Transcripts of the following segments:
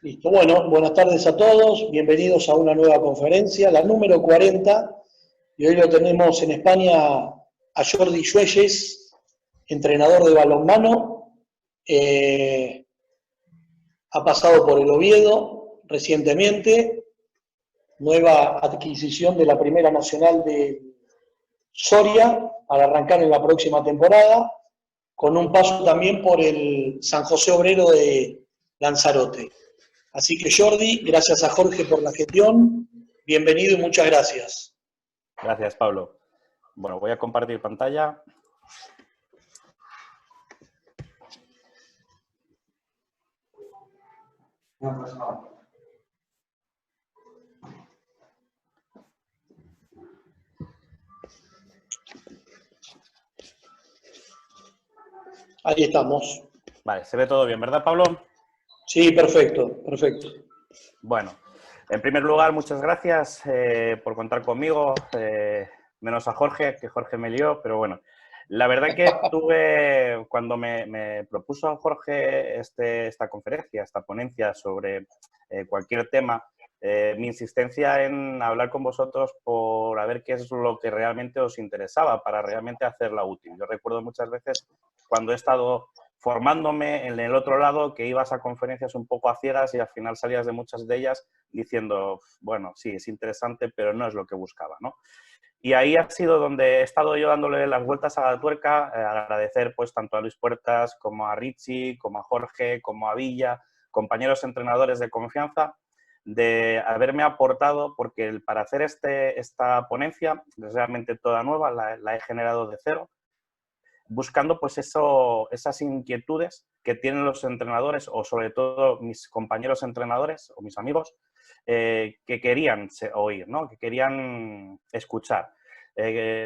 Listo. Bueno, buenas tardes a todos. Bienvenidos a una nueva conferencia, la número 40. Y hoy lo tenemos en España a Jordi Schwelles, entrenador de balonmano. Ha pasado por el Oviedo recientemente. Nueva adquisición de la Primera Nacional de Soria para arrancar en la próxima temporada, con un paso también por el San José Obrero de Lanzarote. Así que Jordi, gracias a Jorge por la gestión, bienvenido y muchas gracias. Gracias, Pablo. Bueno, voy a compartir pantalla. Ahí estamos. Vale, se ve todo bien, ¿verdad, Pablo? Sí, perfecto, perfecto. Bueno, en primer lugar, muchas gracias por contar conmigo, menos a Jorge, que Jorge me lió, pero bueno. La verdad que tuve, cuando me propuso Jorge esta conferencia, esta ponencia sobre cualquier tema, mi insistencia en hablar con vosotros por a ver qué es lo que realmente os interesaba, para realmente hacerla útil. Yo recuerdo muchas veces cuando he estado formándome en el otro lado, que ibas a conferencias un poco a ciegas y al final salías de muchas de ellas diciendo, bueno, sí, es interesante, pero no es lo que buscaba, ¿no? Y ahí ha sido donde he estado yo dándole las vueltas a la tuerca, agradecer pues tanto a Luis Puertas como a Richie, como a Jorge, como a Villa, compañeros entrenadores de confianza, de haberme aportado, porque para hacer esta ponencia, realmente toda nueva, la he generado de cero, buscando pues esas inquietudes que tienen los entrenadores o sobre todo mis compañeros entrenadores o mis amigos que querían oír, ¿no? Que querían escuchar.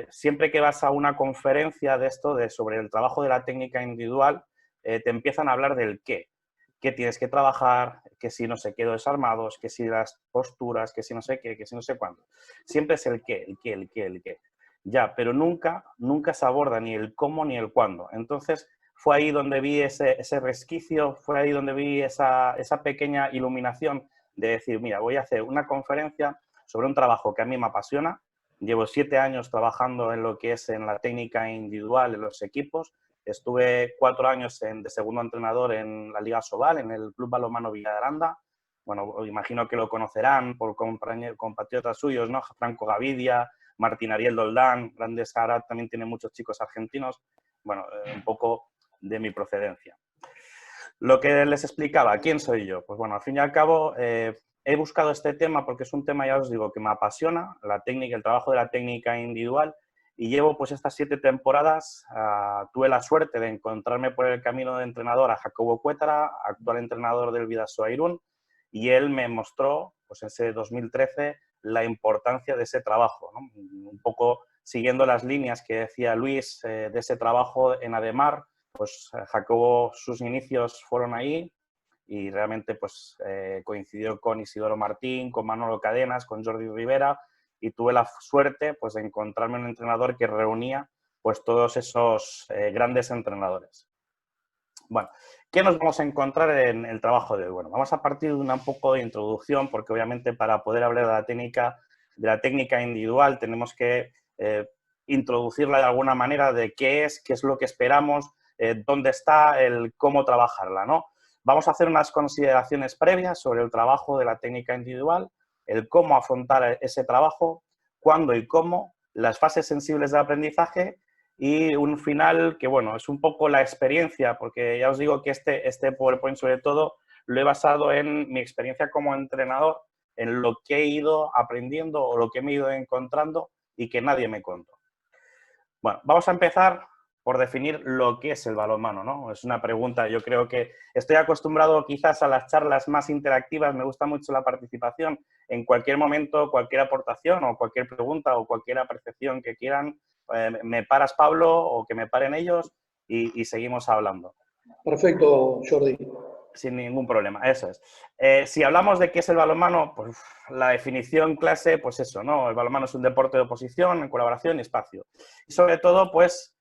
Siempre que vas a una conferencia de esto, sobre el trabajo de la técnica individual, te empiezan a hablar del qué. ¿Qué tienes que trabajar? Que si no sé qué desarmados, que si las posturas, que si no sé qué, que si no sé cuándo. Siempre es el qué, el qué, el qué, el qué. Ya, pero nunca se aborda ni el cómo ni el cuándo. Entonces, fue ahí donde vi ese resquicio, fue ahí donde vi esa pequeña iluminación de decir, mira, voy a hacer una conferencia sobre un trabajo que a mí me apasiona. Llevo 7 años trabajando en lo que es en la técnica individual, en los equipos. Estuve 4 años de segundo entrenador en la Liga Sobal, en el Club Balonmano Villa de Aranda. Bueno, imagino que lo conocerán por compatriotas suyos, ¿no? Franco Gavidia, Martín Ariel Doldán, Grandes Sahara, también tiene muchos chicos argentinos. Bueno, un poco de mi procedencia. Lo que les explicaba, ¿quién soy yo? Pues bueno, al fin y al cabo, he buscado este tema porque es un tema, ya os digo, que me apasiona, la técnica, el trabajo de la técnica individual, y llevo pues estas 7 temporadas, tuve la suerte de encontrarme por el camino de entrenador a Jacobo Cuétara, actual entrenador del Bidasoa Irún, y él me mostró, pues ese 2013, la importancia de ese trabajo, ¿no? Un poco siguiendo las líneas que decía Luis de ese trabajo en Ademar, pues Jacobo, sus inicios fueron ahí y realmente pues coincidió con Isidoro Martín, con Manolo Cadenas, con Jordi Rivera, y tuve la suerte pues de encontrarme un entrenador que reunía pues todos esos grandes entrenadores. Bueno, ¿qué nos vamos a encontrar en el trabajo de hoy? Bueno, vamos a partir de un poco de introducción, porque obviamente para poder hablar de la técnica individual tenemos que introducirla de alguna manera de qué es lo que esperamos, dónde está, el cómo trabajarla, ¿no? Vamos a hacer unas consideraciones previas sobre el trabajo de la técnica individual, el cómo afrontar ese trabajo, cuándo y cómo, las fases sensibles del aprendizaje y un final que, bueno, es un poco la experiencia, porque ya os digo que este PowerPoint sobre todo lo he basado en mi experiencia como entrenador, en lo que he ido aprendiendo o lo que me he ido encontrando y que nadie me contó. Bueno, vamos a empezar por definir lo que es el balonmano, ¿no? Es una pregunta, yo creo que estoy acostumbrado quizás a las charlas más interactivas, me gusta mucho la participación. En cualquier momento, cualquier aportación o cualquier pregunta o cualquier apreciación que quieran, me paras, Pablo, o que me paren ellos y seguimos hablando. Perfecto, Jordi. Sin ningún problema, eso es. Si hablamos de qué es el balonmano, pues la definición clase, pues eso, ¿no? El balonmano es un deporte de oposición, en colaboración y espacio. Y sobre todo, pues,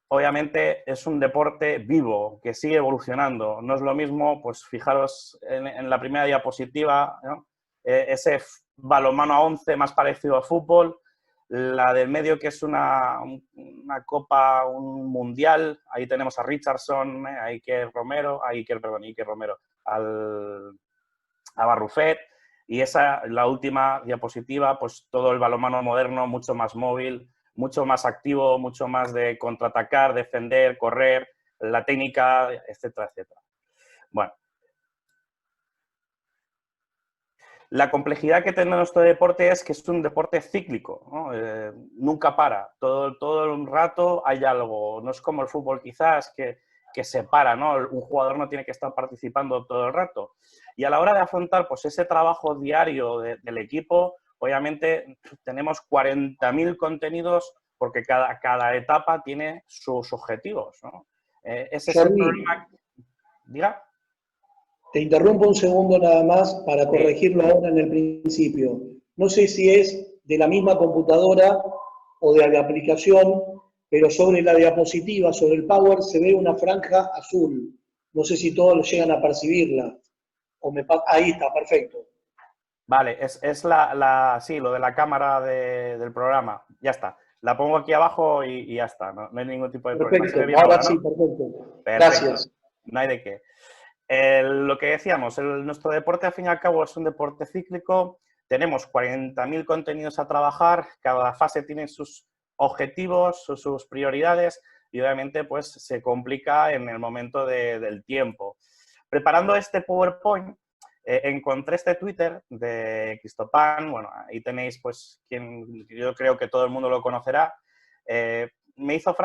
obviamente es un deporte vivo, que sigue evolucionando. No es lo mismo, pues fijaros en la primera diapositiva, ¿no? Ese balonmano a 11 más parecido a fútbol, la del medio que es una copa, un mundial, ahí tenemos a Richardson, a Iker Romero, a Barrufet, y la última diapositiva, pues todo el balonmano moderno, mucho más móvil, mucho más activo, mucho más de contraatacar, defender, correr, la técnica, etcétera, etcétera. Bueno, la complejidad que tiene nuestro deporte es que es un deporte cíclico, ¿no? Nunca para, todo el rato hay algo, no es como el fútbol quizás que se para, ¿no? Un jugador no tiene que estar participando todo el rato. Y a la hora de afrontar pues, ese trabajo diario del equipo, obviamente tenemos 40.000 contenidos porque cada etapa tiene sus objetivos, ¿no? Ese es el Jordi, problema. Diga. te interrumpo un segundo nada más para Sí. corregirlo ahora en el principio. No sé si es de la misma computadora o de la aplicación, pero sobre la diapositiva, sobre el Power, se ve una franja azul. No sé si todos llegan a percibirla. Ahí está, perfecto. Vale, es sí, lo de la cámara del programa. Ya está. La pongo aquí abajo y ya está. No hay ningún tipo de problema. Se Perfecto, ve bien ahora ahora, sí, ¿no? perfecto. Perfecto. Gracias. No hay de qué. Lo que decíamos, nuestro deporte al fin y al cabo es un deporte cíclico. Tenemos 40.000 contenidos a trabajar. Cada fase tiene sus objetivos, sus prioridades y obviamente pues se complica en el momento del tiempo. Preparando este PowerPoint, encontré este Twitter de Cristopan, bueno, ahí tenéis, pues, yo creo que todo el mundo lo conocerá. Me hizo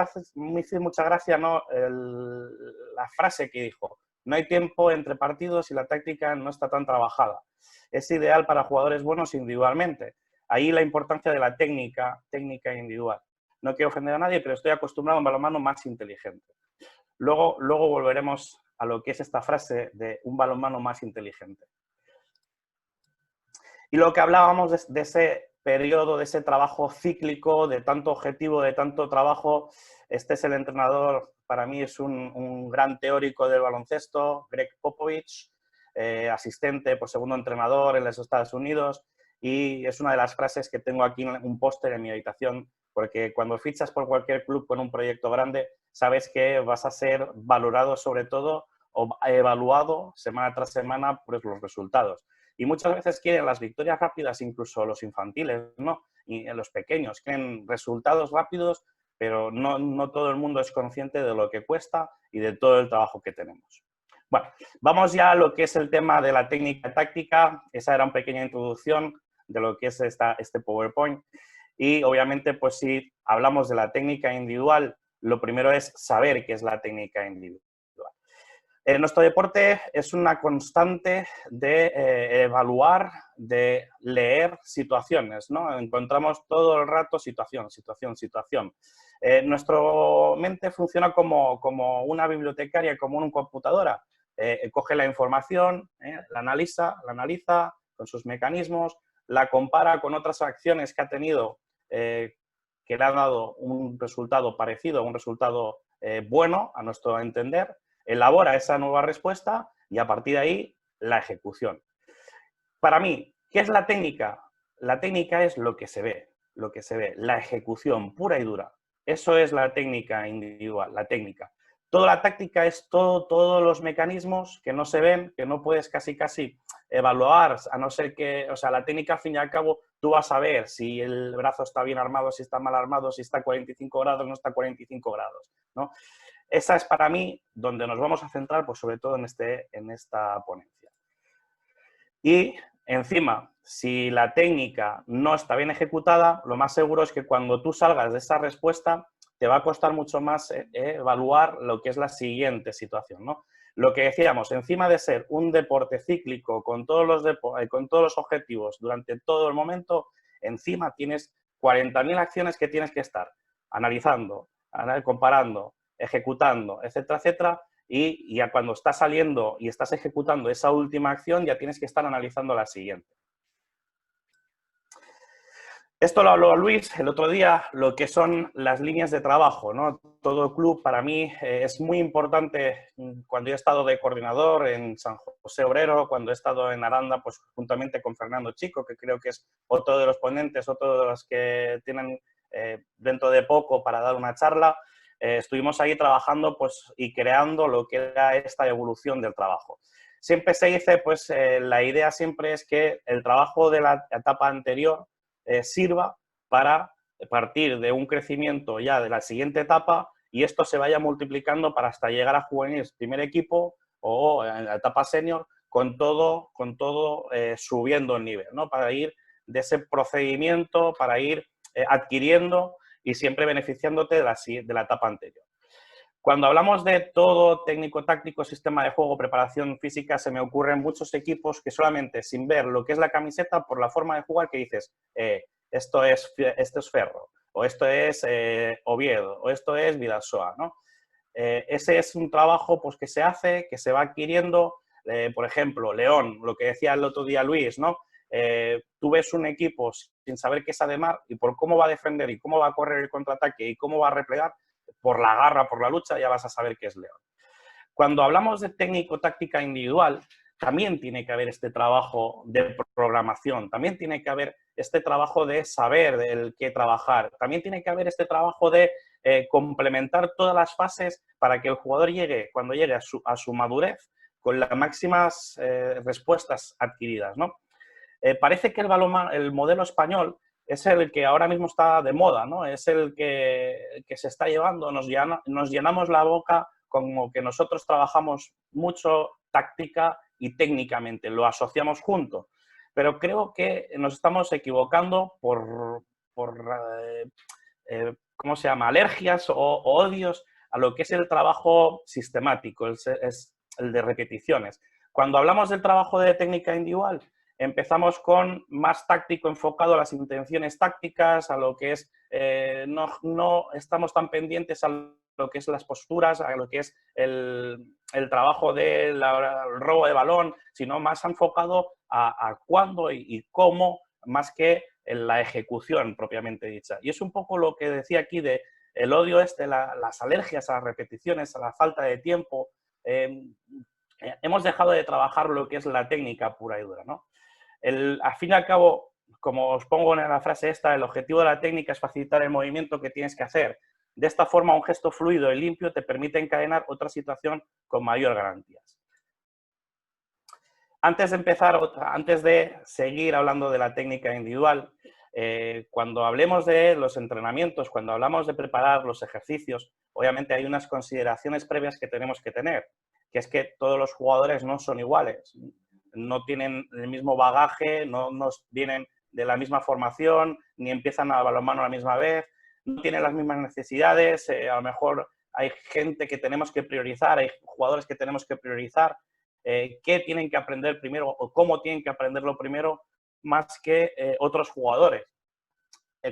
mucha gracia, ¿no? La frase que dijo: no hay tiempo entre partidos y la táctica no está tan trabajada. Es ideal para jugadores buenos individualmente. Ahí la importancia de la técnica individual. No quiero ofender a nadie, pero estoy acostumbrado a un balonmano más inteligente. Luego volveremos a lo que es esta frase de un balonmano más inteligente. Y lo que hablábamos de ese periodo, de ese trabajo cíclico, de tanto objetivo, de tanto trabajo, este es el entrenador, para mí es un gran teórico del baloncesto, Greg Popovich, asistente por segundo entrenador en los Estados Unidos, y es una de las frases que tengo aquí en un póster en mi habitación, porque cuando fichas por cualquier club con un proyecto grande, sabes que vas a ser valorado sobre todo o evaluado semana tras semana por los resultados. Y muchas veces quieren las victorias rápidas, incluso los infantiles, ¿no? Y los pequeños quieren resultados rápidos, pero no todo el mundo es consciente de lo que cuesta y de todo el trabajo que tenemos. Bueno, vamos ya a lo que es el tema de la técnica táctica. Esa era una pequeña introducción de lo que es este PowerPoint. Y obviamente, pues si hablamos de la técnica individual, lo primero es saber qué es la técnica individual. Nuestro deporte es una constante de evaluar, de leer situaciones, ¿no? Encontramos todo el rato situación. Nuestra mente funciona como una bibliotecaria, como una computadora. Coge la información, la analiza con sus mecanismos, la compara con otras acciones que ha tenido que le han dado un resultado parecido, un resultado bueno a nuestro entender, elabora esa nueva respuesta y a partir de ahí la ejecución. Para mí, ¿qué es la técnica? La técnica es lo que se ve, la ejecución pura y dura. Eso es la técnica individual, la técnica. Toda la táctica es todos los mecanismos que no se ven, que no puedes casi evaluar, a no ser que, o sea, la técnica al fin y al cabo tú vas a ver si el brazo está bien armado, si está mal armado, si está a 45 grados, no está a 45 grados, ¿no? Esa es para mí donde nos vamos a centrar, pues sobre todo en esta ponencia. Y encima, si la técnica no está bien ejecutada, lo más seguro es que cuando tú salgas de esa respuesta te va a costar mucho más evaluar lo que es la siguiente situación, ¿no? Lo que decíamos, encima de ser un deporte cíclico con todos los objetivos durante todo el momento, encima tienes 40.000 acciones que tienes que estar analizando, comparando, ejecutando, etcétera, etcétera, y ya cuando estás saliendo y estás ejecutando esa última acción, ya tienes que estar analizando la siguiente. Esto lo habló Luis el otro día, lo que son las líneas de trabajo, ¿no? Todo club para mí es muy importante. Cuando he estado de coordinador en San José Obrero, cuando he estado en Aranda, pues juntamente con Fernando Chico, que creo que es otro de los ponentes, otro de los que tienen dentro de poco para dar una charla, estuvimos ahí trabajando pues, y creando lo que era esta evolución del trabajo. Siempre se dice, pues la idea siempre es que el trabajo de la etapa anterior sirva para partir de un crecimiento ya de la siguiente etapa y esto se vaya multiplicando para hasta llegar a juveniles, primer equipo o en la etapa senior, con todo subiendo el nivel, ¿no? Para ir de ese procedimiento, para ir adquiriendo y siempre beneficiándote de la etapa anterior. Cuando hablamos de todo técnico, táctico, sistema de juego, preparación física, se me ocurren muchos equipos que solamente sin ver lo que es la camiseta, por la forma de jugar, que dices, esto es Ferro, o esto es Oviedo, o esto es Vidasoa, ¿no? Ese es un trabajo pues, que se hace, que se va adquiriendo. Por ejemplo, León, lo que decía el otro día Luis, ¿no? Tú ves un equipo sin saber qué es Ademar y por cómo va a defender y cómo va a correr el contraataque y cómo va a replegar, por la garra, por la lucha, ya vas a saber qué es León. Cuando hablamos de técnico-táctica individual, también tiene que haber este trabajo de programación, también tiene que haber este trabajo de saber del qué trabajar, también tiene que haber este trabajo de complementar todas las fases para que el jugador llegue, cuando llegue a su madurez, con las máximas respuestas adquiridas, ¿no? Parece que el modelo español es el que ahora mismo está de moda, ¿no? Es el que se está llevando, nos llenamos la boca como que nosotros trabajamos mucho táctica y técnicamente, lo asociamos junto. Pero creo que nos estamos equivocando por ¿cómo se llama? Alergias o odios a lo que es el trabajo sistemático, es el de repeticiones. Cuando hablamos del trabajo de técnica individual, empezamos con más táctico enfocado a las intenciones tácticas, a lo que es, no estamos tan pendientes a lo que es las posturas, a lo que es el trabajo del robo de balón, sino más enfocado a cuándo y cómo, más que en la ejecución propiamente dicha. Y es un poco lo que decía aquí de el odio las alergias a las repeticiones, a la falta de tiempo. Hemos dejado de trabajar lo que es la técnica pura y dura, ¿no? Al fin y al cabo, como os pongo en la frase esta, el objetivo de la técnica es facilitar el movimiento que tienes que hacer. De esta forma, un gesto fluido y limpio te permite encadenar otra situación con mayor garantías. Antes de seguir hablando de la técnica individual, cuando hablemos de los entrenamientos, cuando hablamos de preparar los ejercicios, obviamente hay unas consideraciones previas que tenemos que tener, que es que todos los jugadores no son iguales, no tienen el mismo bagaje, no vienen de la misma formación, ni empiezan a balonmano a la misma vez, no tienen las mismas necesidades, a lo mejor hay gente que tenemos que priorizar, hay jugadores que tenemos que priorizar, qué tienen que aprender primero o cómo tienen que aprenderlo primero más que otros jugadores.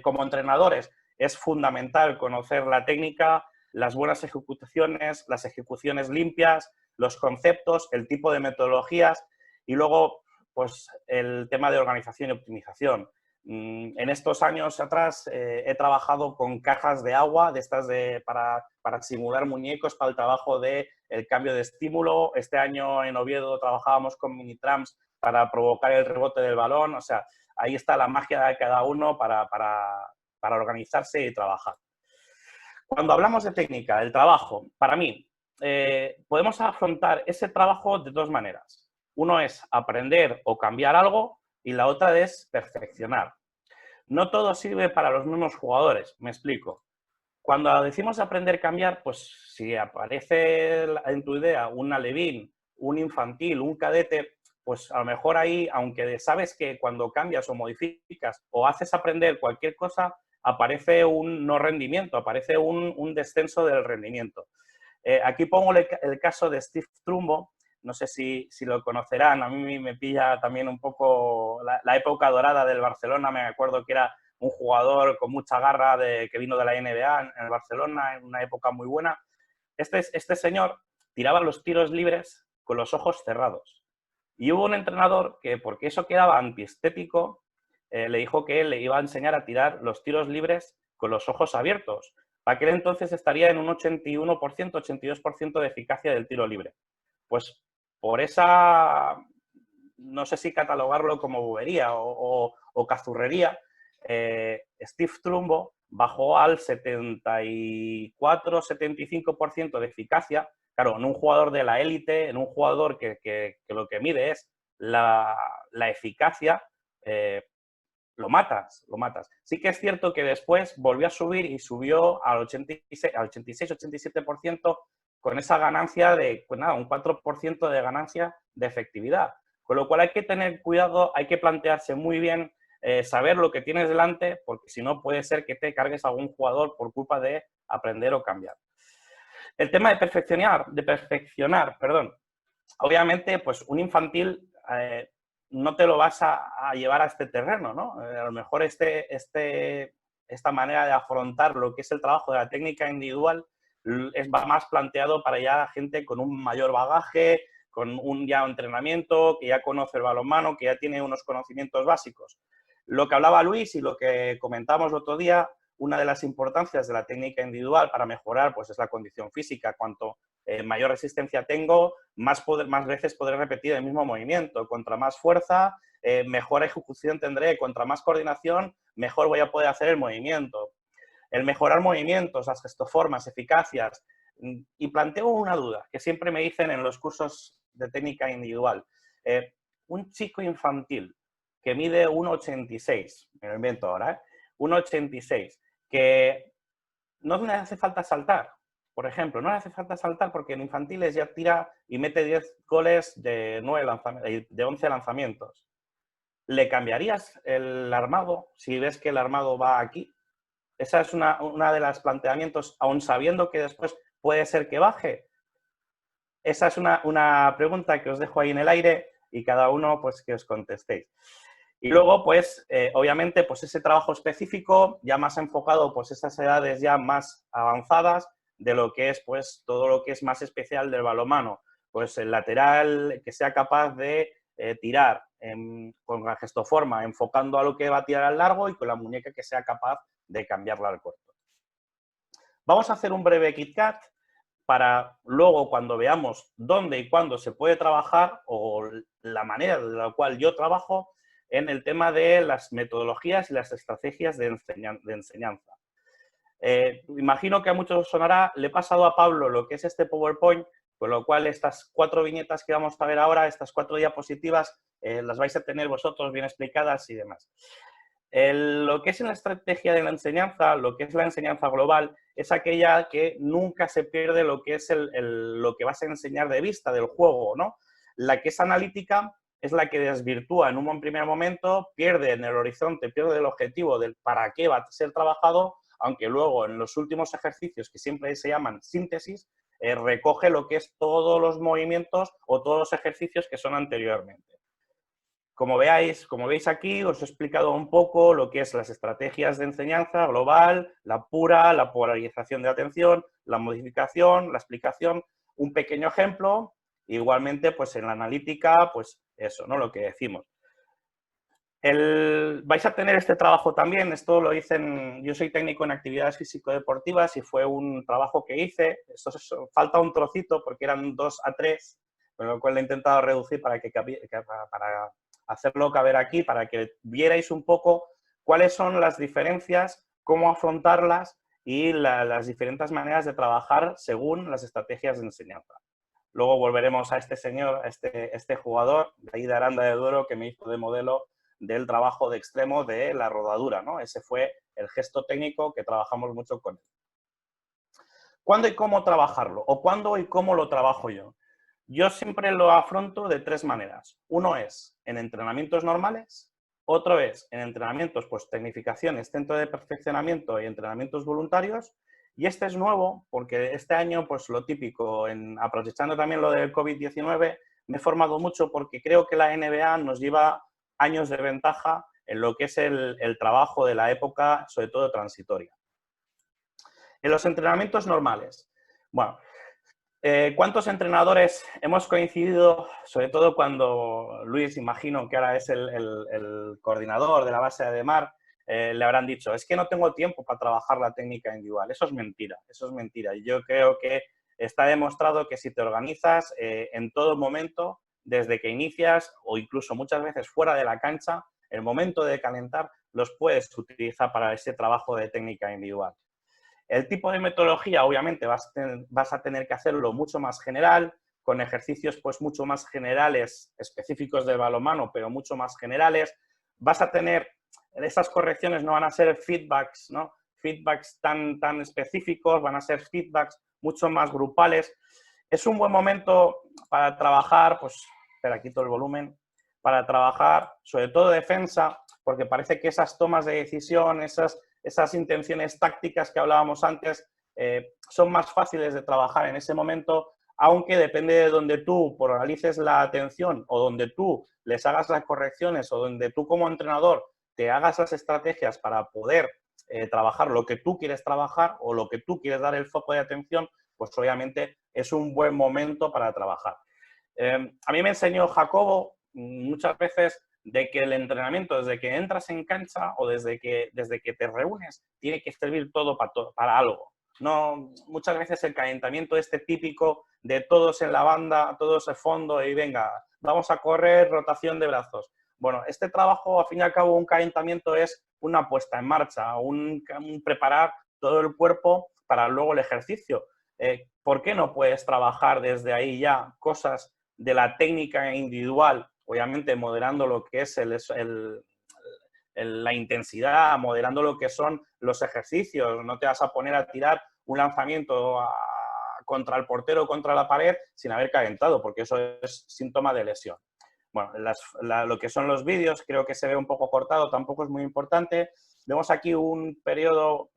Como entrenadores es fundamental conocer la técnica, las buenas ejecuciones, las ejecuciones limpias, los conceptos, el tipo de metodologías y luego pues, el tema de organización y optimización. En estos años atrás he trabajado con cajas de agua, de estas para simular muñecos para el trabajo del cambio de estímulo. Este año en Oviedo trabajábamos con mini trams para provocar el rebote del balón. O sea, ahí está la magia de cada uno para organizarse y trabajar. Cuando hablamos de técnica, el trabajo, para mí, podemos afrontar ese trabajo de dos maneras. Uno es aprender o cambiar algo y la otra es perfeccionar. No todo sirve para los mismos jugadores, me explico. Cuando decimos aprender cambiar, pues si aparece en tu idea un alevín, un infantil, un cadete, pues a lo mejor ahí, aunque sabes que cuando cambias o modificas o haces aprender cualquier cosa, aparece un no rendimiento, aparece un descenso del rendimiento. Aquí pongo el caso de Steve Trumbo, no sé si lo conocerán, a mí me pilla también un poco la época dorada del Barcelona, me acuerdo que era un jugador con mucha garra que vino de la NBA en el Barcelona, en una época muy buena. Este señor tiraba los tiros libres con los ojos cerrados. Y hubo un entrenador que, porque eso quedaba antiestético, le dijo que le iba a enseñar a tirar los tiros libres con los ojos abiertos. Para aquel entonces estaría en un 81%, 82% de eficacia del tiro libre. Pues por esa, no sé si catalogarlo como bobería o cazurrería, Steve Trumbo bajó al 74-75% de eficacia. Claro, en un jugador de la élite, en un jugador que lo que mide es la eficacia, lo matas, lo matas. Sí que es cierto que después volvió a subir y subió al 86-87% con esa ganancia de, pues nada, un 4% de ganancia de efectividad. Con lo cual hay que tener cuidado, hay que plantearse muy bien, saber lo que tienes delante, porque si no puede ser que te cargues a algún jugador por culpa de aprender o cambiar. El tema de perfeccionar, perdón. Obviamente, pues un infantil no te lo vas a llevar a este terreno, ¿no? A lo mejor esta manera de afrontar lo que es el trabajo de la técnica individual va más planteado para ya gente con un mayor bagaje, con un ya entrenamiento, que ya conoce el balonmano, que ya tiene unos conocimientos básicos. Lo que hablaba Luis y lo que comentamos el otro día, una de las importancias de la técnica individual para mejorar pues, es la condición física. Cuanto mayor resistencia tengo, más veces podré repetir el mismo movimiento. Contra más fuerza, mejor ejecución tendré. Contra más coordinación, mejor voy a poder hacer el movimiento. El mejorar movimientos, las gestoformas, eficacias. Y planteo una duda que siempre me dicen en los cursos de técnica individual. Un chico infantil que mide 1,86, me lo invento ahora, 1,86, que no le hace falta saltar. Por ejemplo, no le hace falta saltar porque en infantiles ya tira y mete 10 goles de 11 lanzamientos. ¿Le cambiarías el armado si ves que el armado va aquí? Esa es una de los planteamientos, aun sabiendo que después puede ser que baje. Esa es una pregunta que os dejo ahí en el aire y cada uno pues que os contestéis. Y luego, pues, obviamente, pues ese trabajo específico ya más enfocado, pues, esas edades ya más avanzadas de lo que es, pues, todo lo que es más especial del balonmano. Pues el lateral que sea capaz de tirar con la gestoforma, enfocando a lo que va a tirar al largo y con la muñeca que sea capaz de cambiarla al corto. Vamos a hacer un breve KitKat para luego, cuando veamos dónde y cuándo se puede trabajar o la manera de la cual yo trabajo, en el tema de las metodologías y las estrategias de enseñanza. Imagino que a muchos os sonará, le he pasado a Pablo lo que es este PowerPoint, con lo cual estas 4 viñetas que vamos a ver ahora, estas 4 diapositivas, las vais a tener vosotros bien explicadas y demás. Lo que es la estrategia de la enseñanza, lo que es la enseñanza global, es aquella que nunca se pierde lo que es lo que vas a enseñar de vista del juego, ¿no? La que es analítica es la que desvirtúa en un primer momento, pierde en el horizonte, pierde el objetivo del para qué va a ser trabajado, aunque luego en los últimos ejercicios, que siempre se llaman síntesis, recoge lo que es todos los movimientos o todos los ejercicios que son anteriormente. Como veis aquí, os he explicado un poco lo que es las estrategias de enseñanza global, la pura, la polarización de atención, la modificación, la explicación, un pequeño ejemplo. Igualmente, pues en la analítica, pues eso, ¿no? Lo que decimos. Vais a tener este trabajo también, esto lo hice yo soy técnico en actividades físico-deportivas y fue un trabajo que hice, falta un trocito porque eran 2 a 3, con lo cual lo he intentado reducir para hacerlo caber aquí, para que vierais un poco cuáles son las diferencias, cómo afrontarlas y las diferentes maneras de trabajar según las estrategias de enseñanza. Luego volveremos a este señor, a este jugador de ahí de Aranda de Duero que me hizo de modelo del trabajo de extremo de la rodadura, ¿no? Ese fue el gesto técnico que trabajamos mucho con él. ¿Cuándo y cómo trabajarlo? ¿O cuándo y cómo lo trabajo yo? Yo siempre lo afronto de 3 maneras. Uno es en entrenamientos normales, otro es en entrenamientos, pues tecnificaciones, centro de perfeccionamiento y entrenamientos voluntarios. Y este es nuevo porque este año, pues lo típico, aprovechando también lo del COVID-19, me he formado mucho porque creo que la NBA nos lleva años de ventaja en lo que es el trabajo de la época, sobre todo transitoria. En los entrenamientos normales, bueno, ¿Cuántos entrenadores hemos coincidido, sobre todo cuando Luis, imagino que ahora es el coordinador de la base de Ademar, le habrán dicho, es que no tengo tiempo para trabajar la técnica individual? Eso es mentira, eso es mentira. Yo creo que está demostrado que si te organizas en todo momento, desde que inicias o incluso muchas veces fuera de la cancha, el momento de calentar los puedes utilizar para ese trabajo de técnica individual. El tipo de metodología, obviamente, vas a tener que hacerlo mucho más general, con ejercicios pues mucho más generales, específicos del balonmano, pero mucho más generales. Vas a tener, esas correcciones no van a ser feedbacks, ¿no? Feedbacks tan específicos, van a ser feedbacks mucho más grupales. Es un buen momento para trabajar, pues, espera, quito el volumen, para trabajar sobre todo defensa, porque parece que esas tomas de decisión, esas intenciones tácticas que hablábamos antes, son más fáciles de trabajar en ese momento, aunque depende de donde tú polarices la atención o donde tú les hagas las correcciones o donde tú como entrenador te hagas las estrategias para poder trabajar lo que tú quieres trabajar o lo que tú quieres dar el foco de atención, pues obviamente es un buen momento para trabajar. A mí me enseñó Jacobo muchas veces de que el entrenamiento, desde que entras en cancha o desde que te reúnes, tiene que servir todo para algo. No, muchas veces el calentamiento este típico de todos en la banda, todos en fondo y venga, vamos a correr, rotación de brazos. Bueno, este trabajo, al fin y al cabo, un calentamiento es una puesta en marcha, un preparar todo el cuerpo para luego el ejercicio. ¿Por qué no puedes trabajar desde ahí ya cosas de la técnica individual, obviamente moderando lo que es la intensidad, moderando lo que son los ejercicios? No te vas a poner a tirar un lanzamiento contra el portero o contra la pared sin haber calentado, porque eso es síntoma de lesión. Bueno, lo que son los vídeos creo que se ve un poco cortado, tampoco es muy importante. Vemos aquí un periodo,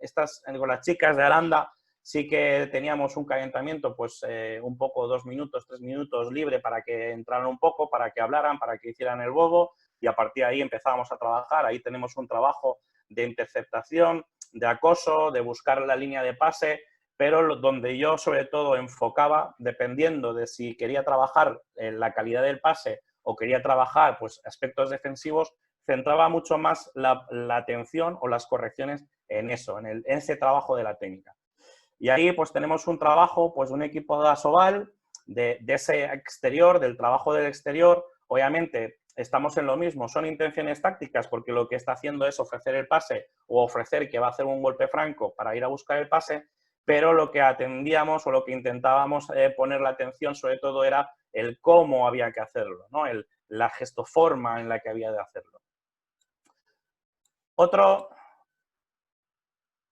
con las chicas de Aranda, sí que teníamos un calentamiento, pues un poco 2 minutos, 3 minutos libre para que entraran un poco, para que hablaran, para que hicieran el bobo, y a partir de ahí empezábamos a trabajar. Ahí tenemos un trabajo de interceptación, de acoso, de buscar la línea de pase, pero donde yo sobre todo enfocaba, dependiendo de si quería trabajar en la calidad del pase o quería trabajar pues aspectos defensivos, centraba mucho más la atención o las correcciones en eso, en ese trabajo de la técnica. Y ahí pues tenemos un trabajo, pues un equipo de Asobal, de ese exterior, del trabajo del exterior. Obviamente estamos en lo mismo, son intenciones tácticas porque lo que está haciendo es ofrecer el pase o ofrecer que va a hacer un golpe franco para ir a buscar el pase, pero lo que atendíamos o lo que intentábamos poner la atención sobre todo era el cómo había que hacerlo, ¿no? La gestoforma en la que había de hacerlo.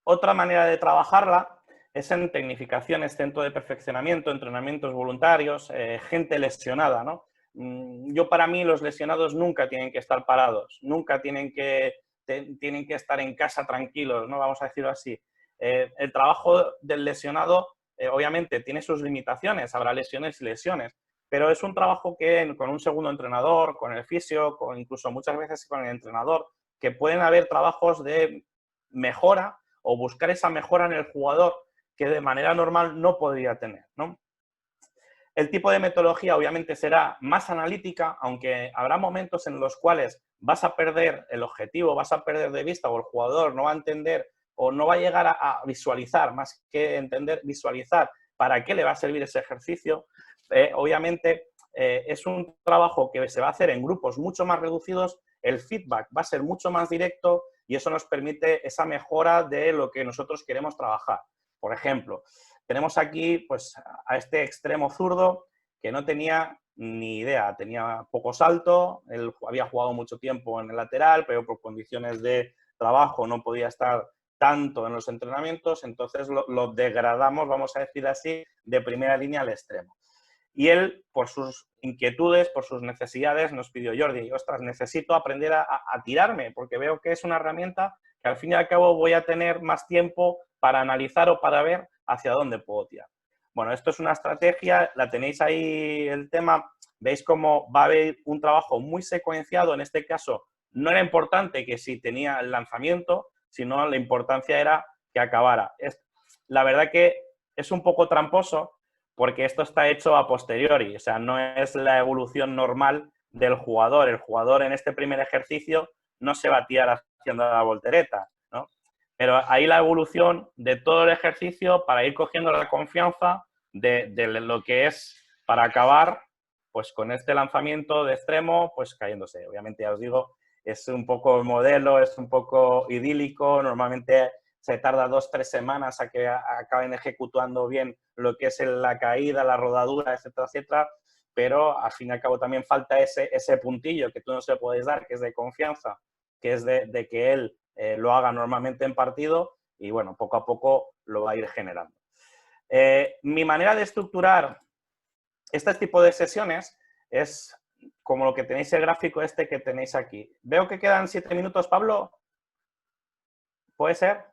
Otra manera de trabajarla es en tecnificaciones, centro de perfeccionamiento, entrenamientos voluntarios, gente lesionada, ¿no? Para mí los lesionados nunca tienen que estar parados, nunca tienen que estar en casa tranquilos, ¿no? Vamos a decirlo así. El trabajo del lesionado obviamente tiene sus limitaciones, habrá lesiones y lesiones, pero es un trabajo que con un segundo entrenador, con el fisio, incluso muchas veces con el entrenador, que pueden haber trabajos de mejora o buscar esa mejora en el jugador que de manera normal no podría tener, ¿no? El tipo de metodología obviamente será más analítica, aunque habrá momentos en los cuales vas a perder el objetivo, vas a perder de vista o el jugador no va a entender o no va a llegar a visualizar, más que entender, visualizar para qué le va a servir ese ejercicio. Obviamente es un trabajo que se va a hacer en grupos mucho más reducidos, el feedback va a ser mucho más directo y eso nos permite esa mejora de lo que nosotros queremos trabajar. Por ejemplo, tenemos aquí pues, a este extremo zurdo que no tenía ni idea, tenía poco salto, él había jugado mucho tiempo en el lateral, pero por condiciones de trabajo no podía estar tanto en los entrenamientos, entonces lo degradamos, vamos a decir así, de primera línea al extremo. Y él, por sus inquietudes, por sus necesidades, nos pidió, Jordi, ostras, necesito aprender a tirarme, porque veo que es una herramienta que al fin y al cabo voy a tener más tiempo para analizar o para ver hacia dónde puedo tirar. Bueno, esto es una estrategia, la tenéis ahí el tema, veis cómo va a haber un trabajo muy secuenciado, en este caso no era importante que si tenía el lanzamiento, sino la importancia era que acabara. La verdad que es un poco tramposo, porque esto está hecho a posteriori, o sea, no es la evolución normal del jugador. El jugador en este primer ejercicio no se va a tirar haciendo la voltereta, ¿no? Pero ahí la evolución de todo el ejercicio para ir cogiendo la confianza de lo que es para acabar pues con este lanzamiento de extremo, pues cayéndose. Obviamente, ya os digo, es un poco modelo, es un poco idílico, normalmente se tarda 2-3 semanas a que acaben ejecutando bien lo que es la caída, la rodadura, etcétera, etcétera, pero al fin y al cabo también falta ese puntillo que tú no se lo puedes dar, que es de confianza, que es de que él lo haga normalmente en partido y, bueno, poco a poco lo va a ir generando. Mi manera de estructurar este tipo de sesiones es como lo que tenéis el gráfico este que tenéis aquí. Veo que quedan 7 minutos, Pablo. ¿Puede ser?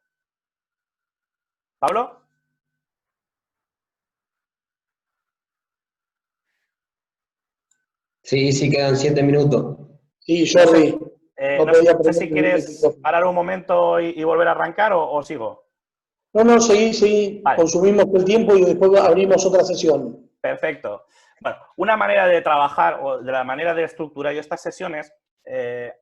¿Pablo? Sí, sí, quedan 7 minutos. Sí, Jordi, no No sé podía si prender el quieres micrófono. parar un momento y volver a arrancar o sigo. No, seguí, Vale. consumimos el tiempo y después abrimos otra sesión. Perfecto. Bueno, una manera de trabajar o de la manera de estructurar yo estas sesiones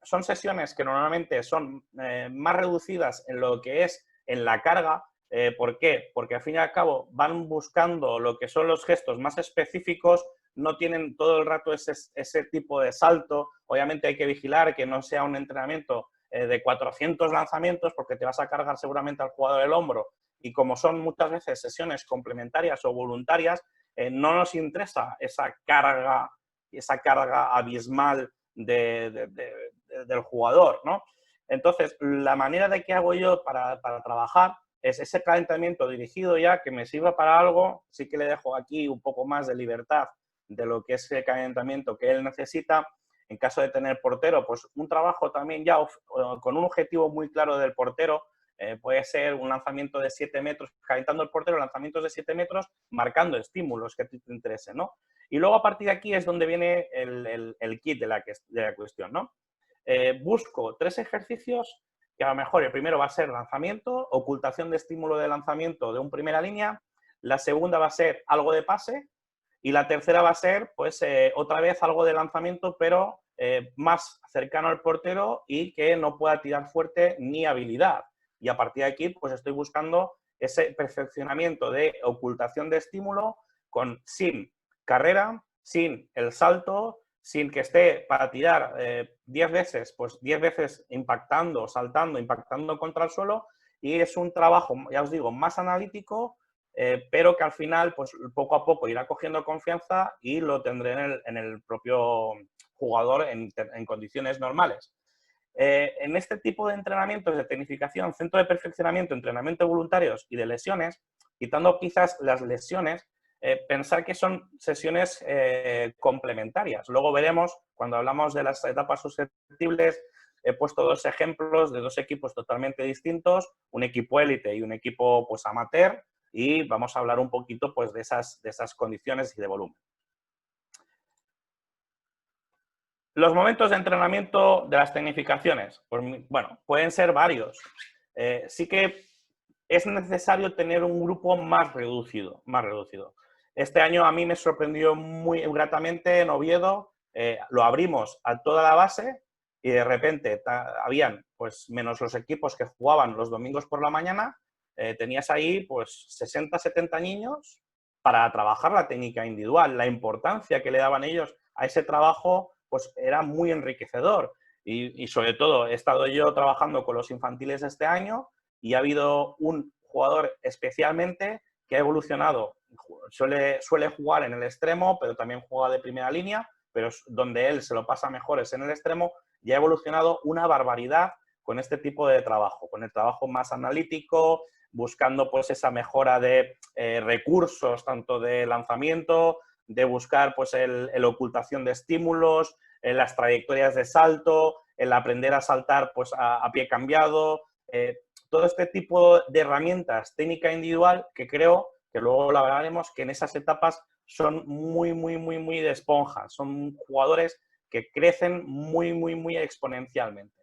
son sesiones que normalmente son más reducidas en lo que es en la carga. ¿Por qué? Porque al fin y al cabo van buscando lo que son los gestos más específicos, no tienen todo el rato ese tipo de salto. Obviamente hay que vigilar que no sea un entrenamiento de 400 lanzamientos porque te vas a cargar seguramente al jugador el hombro y como son muchas veces sesiones complementarias o voluntarias, no nos interesa esa carga abismal del jugador, ¿no? Entonces, la manera de que hago yo para trabajar es ese calentamiento dirigido ya que me sirva para algo, sí que le dejo aquí un poco más de libertad de lo que es el calentamiento que él necesita. En caso de tener portero, pues un trabajo también ya con un objetivo muy claro del portero, puede ser un lanzamiento de 7 metros, calentando el portero, lanzamientos de 7 metros, marcando estímulos que a ti te interesen, ¿no? Y luego a partir de aquí es donde viene el kit de la cuestión, ¿no? Busco 3 ejercicios que a lo mejor el primero va a ser lanzamiento, ocultación de estímulo de lanzamiento de un primera línea, la segunda va a ser algo de pase y la tercera va a ser, pues, otra vez algo de lanzamiento, pero más cercano al portero y que no pueda tirar fuerte ni habilidad. Y a partir de aquí, pues estoy buscando ese perfeccionamiento de ocultación de estímulo sin carrera, sin el salto, sin que esté para tirar 10 veces, pues 10 veces impactando, saltando, impactando contra el suelo. Y es un trabajo, ya os digo, más analítico, pero que al final, pues poco a poco irá cogiendo confianza y lo tendré en el propio jugador en condiciones normales. En este tipo de entrenamientos de tecnificación, centro de perfeccionamiento, entrenamiento voluntarios y de lesiones, quitando quizás las lesiones, pensar que son sesiones complementarias. Luego veremos, cuando hablamos de las etapas susceptibles, he puesto 2 ejemplos de 2 equipos totalmente distintos, un equipo élite y un equipo pues amateur, y vamos a hablar un poquito pues de esas condiciones y de volumen. Los momentos de entrenamiento de las tecnificaciones, pues, bueno, pueden ser varios. Sí que es necesario tener un grupo más reducido. Este año a mí me sorprendió muy gratamente en Oviedo, lo abrimos a toda la base y de repente habían, pues menos los equipos que jugaban los domingos por la mañana, tenías ahí pues 60, 70 niños para trabajar la técnica individual. La importancia que le daban ellos a ese trabajo pues era muy enriquecedor. Y sobre todo he estado yo trabajando con los infantiles este año y ha habido un jugador especialmente que ha evolucionado. Suele jugar en el extremo, pero también juega de primera línea, pero donde él se lo pasa mejor es en el extremo y ha evolucionado una barbaridad con este tipo de trabajo, con el trabajo más analítico, buscando pues esa mejora de recursos, tanto de lanzamiento, de buscar pues el ocultación de estímulos, las trayectorias de salto, el aprender a saltar pues a pie cambiado, todo este tipo de herramientas técnica individual que creo que luego lo hablaremos, que en esas etapas son muy de esponja, son jugadores que crecen muy exponencialmente.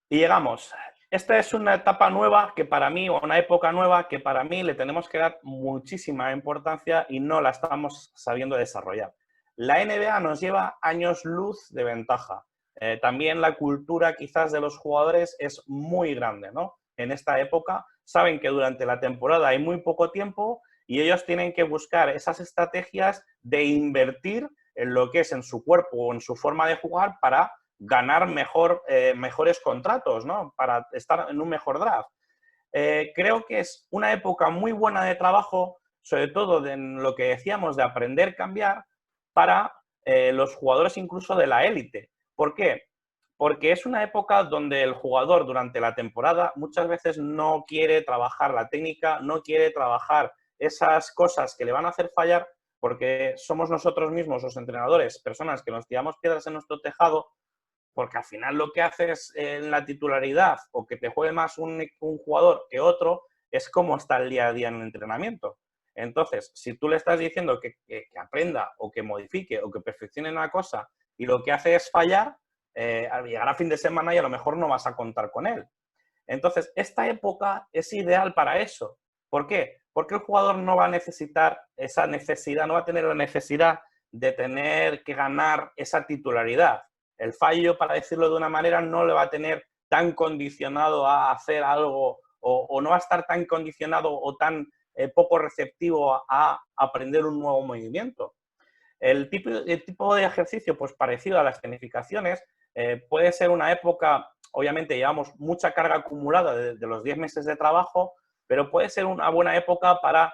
Y llegamos. Esta es una etapa nueva que para mí, o una época nueva que para mí le tenemos que dar muchísima importancia y no la estamos sabiendo desarrollar. La NBA nos lleva años luz de ventaja. También la cultura quizás de los jugadores es muy grande, ¿no? En esta época saben que durante la temporada hay muy poco tiempo y ellos tienen que buscar esas estrategias de invertir en lo que es en su cuerpo o en su forma de jugar para ganar mejores contratos, ¿no? Para estar en un mejor draft. Creo que es una época muy buena de trabajo, sobre todo en lo que decíamos de aprender a cambiar para los jugadores incluso de la élite. ¿Por qué? Porque es una época donde el jugador durante la temporada muchas veces no quiere trabajar la técnica, no quiere trabajar esas cosas que le van a hacer fallar, porque somos nosotros mismos, los entrenadores, personas que nos tiramos piedras en nuestro tejado, porque al final lo que haces en la titularidad o que te juegue más un jugador que otro es cómo está el día a día en el entrenamiento. Entonces, si tú le estás diciendo que aprenda o que modifique o que perfeccione una cosa y lo que hace es fallar, al llegar a fin de semana y a lo mejor no vas a contar con él. Entonces, esta época es ideal para eso. ¿Por qué? Porque el jugador no va a necesitar esa necesidad, no va a tener la necesidad de tener que ganar esa titularidad. El fallo, para decirlo de una manera, no le va a tener tan condicionado a hacer algo o no va a estar tan condicionado o tan poco receptivo a aprender un nuevo movimiento. El tipo de ejercicio, pues parecido a las tecnificaciones, puede ser una época, obviamente llevamos mucha carga acumulada de los 10 meses de trabajo, pero puede ser una buena época para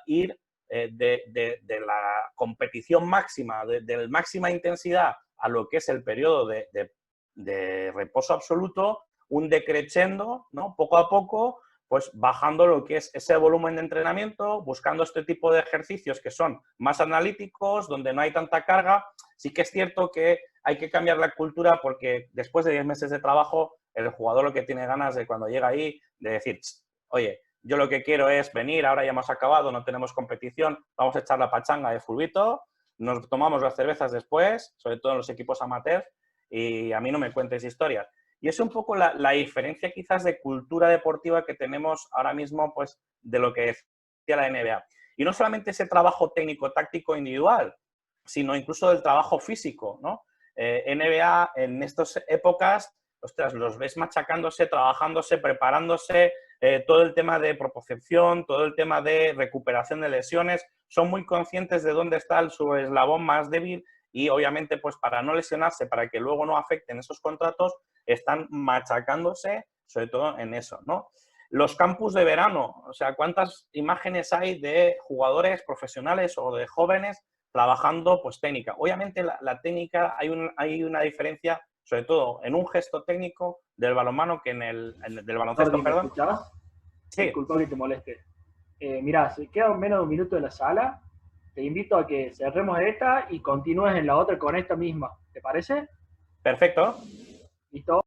ir de la competición máxima, de máxima intensidad a lo que es el periodo de reposo absoluto, un decreciendo, ¿no? Poco a poco, pues bajando lo que es ese volumen de entrenamiento, buscando este tipo de ejercicios que son más analíticos, donde no hay tanta carga. Sí que es cierto que hay que cambiar la cultura porque después de 10 meses de trabajo, el jugador lo que tiene ganas de cuando llega ahí, de decir, oye, yo lo que quiero es venir, ahora ya hemos acabado, no tenemos competición, vamos a echar la pachanga de fulbito, nos tomamos las cervezas después, sobre todo en los equipos amateurs, y a mí no me cuentes historias. Y es un poco la diferencia quizás de cultura deportiva que tenemos ahora mismo, pues, de lo que decía la NBA. Y no solamente ese trabajo técnico-táctico individual, sino incluso del trabajo físico, ¿no? NBA en estas épocas, ostras, los ves machacándose, trabajándose, preparándose, todo el tema de propiocepción, todo el tema de recuperación de lesiones, son muy conscientes de dónde está su eslabón más débil y obviamente pues para no lesionarse, para que luego no afecten esos contratos, están machacándose sobre todo en eso, ¿no? Los campus de verano, o sea, ¿cuántas imágenes hay de jugadores profesionales o de jóvenes trabajando pues técnica? Obviamente la técnica hay una diferencia, sobre todo en un gesto técnico del balonmano que del baloncesto, Jordi, ¿me perdón. escuchás? Sí. Disculpa que te moleste. Mirá, si queda menos de un minuto de la sala, te invito a que cerremos esta y continúes en la otra con esta misma. ¿Te parece? Perfecto. ¿Listo?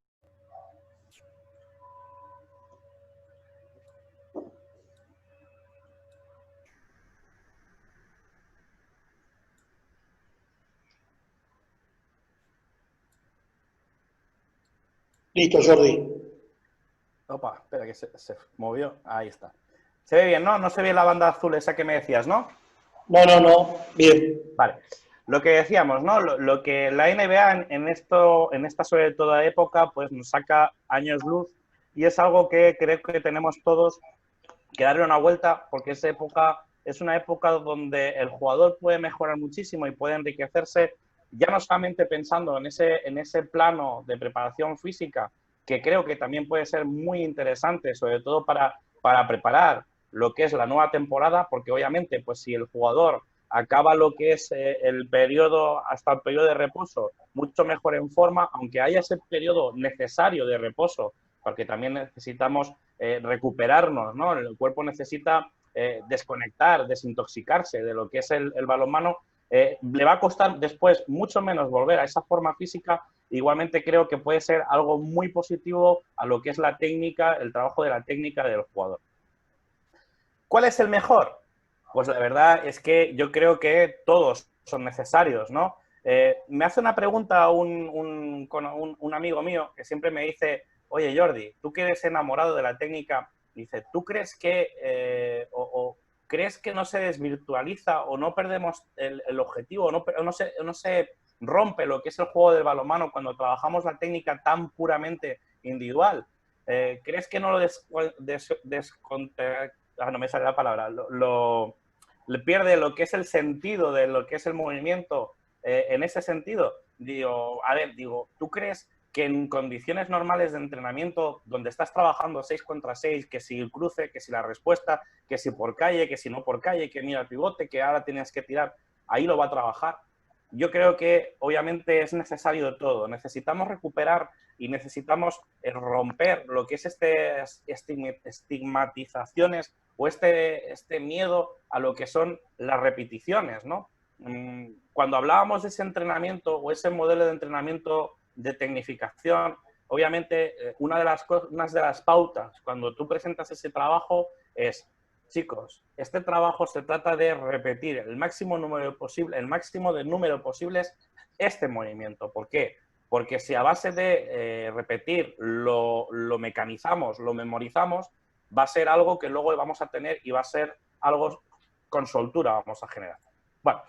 Listo, Jordi. Opa, espera que se movió. Ahí está. Se ve bien, ¿no? No se ve la banda azul esa que me decías, ¿no? No. Bien. Vale. Lo que decíamos, ¿no? Lo que la NBA en esta sobre todo época, pues nos saca años luz y es algo que creo que tenemos todos que darle una vuelta porque esa época es una época donde el jugador puede mejorar muchísimo y puede enriquecerse ya no solamente pensando en ese plano de preparación física, que creo que también puede ser muy interesante, sobre todo para preparar lo que es la nueva temporada, porque obviamente pues si el jugador acaba lo que es el periodo, hasta el periodo de reposo, mucho mejor en forma, aunque haya ese periodo necesario de reposo, porque también necesitamos recuperarnos, ¿no? El cuerpo necesita desconectar, desintoxicarse de lo que es el balonmano. Le va a costar después mucho menos volver a esa forma física. Igualmente creo que puede ser algo muy positivo a lo que es la técnica, el trabajo de la técnica del jugador. ¿Cuál es el mejor? Pues la verdad es que yo creo que todos son necesarios, ¿no? Me hace una pregunta un amigo mío que siempre me dice, oye Jordi, tú que eres enamorado de la técnica, dice, ¿tú crees que, crees que no se desvirtualiza o no perdemos el objetivo, o no se rompe lo que es el juego del balonmano cuando trabajamos la técnica tan puramente individual? ¿Crees que no lo no me sale la palabra, le pierde lo que es el sentido de lo que es el movimiento en ese sentido? Digo, a ver, digo, ¿tú crees que en condiciones normales de entrenamiento, donde estás trabajando 6 contra 6, que si el cruce, que si la respuesta, que si por calle, que si no por calle, que mira el pivote, que ahora tienes que tirar, ahí lo va a trabajar? Yo creo que obviamente es necesario de todo. Necesitamos recuperar y necesitamos romper lo que es estigmatizaciones o este miedo a lo que son las repeticiones, ¿no? Cuando hablábamos de ese entrenamiento o ese modelo de entrenamiento de tecnificación, obviamente una de las pautas cuando tú presentas ese trabajo es, chicos, este trabajo se trata de repetir el máximo de número posibles este movimiento. ¿Por qué? Porque si a base de repetir lo mecanizamos, lo memorizamos, va a ser algo que luego vamos a tener y va a ser algo con soltura vamos a generar. Bueno,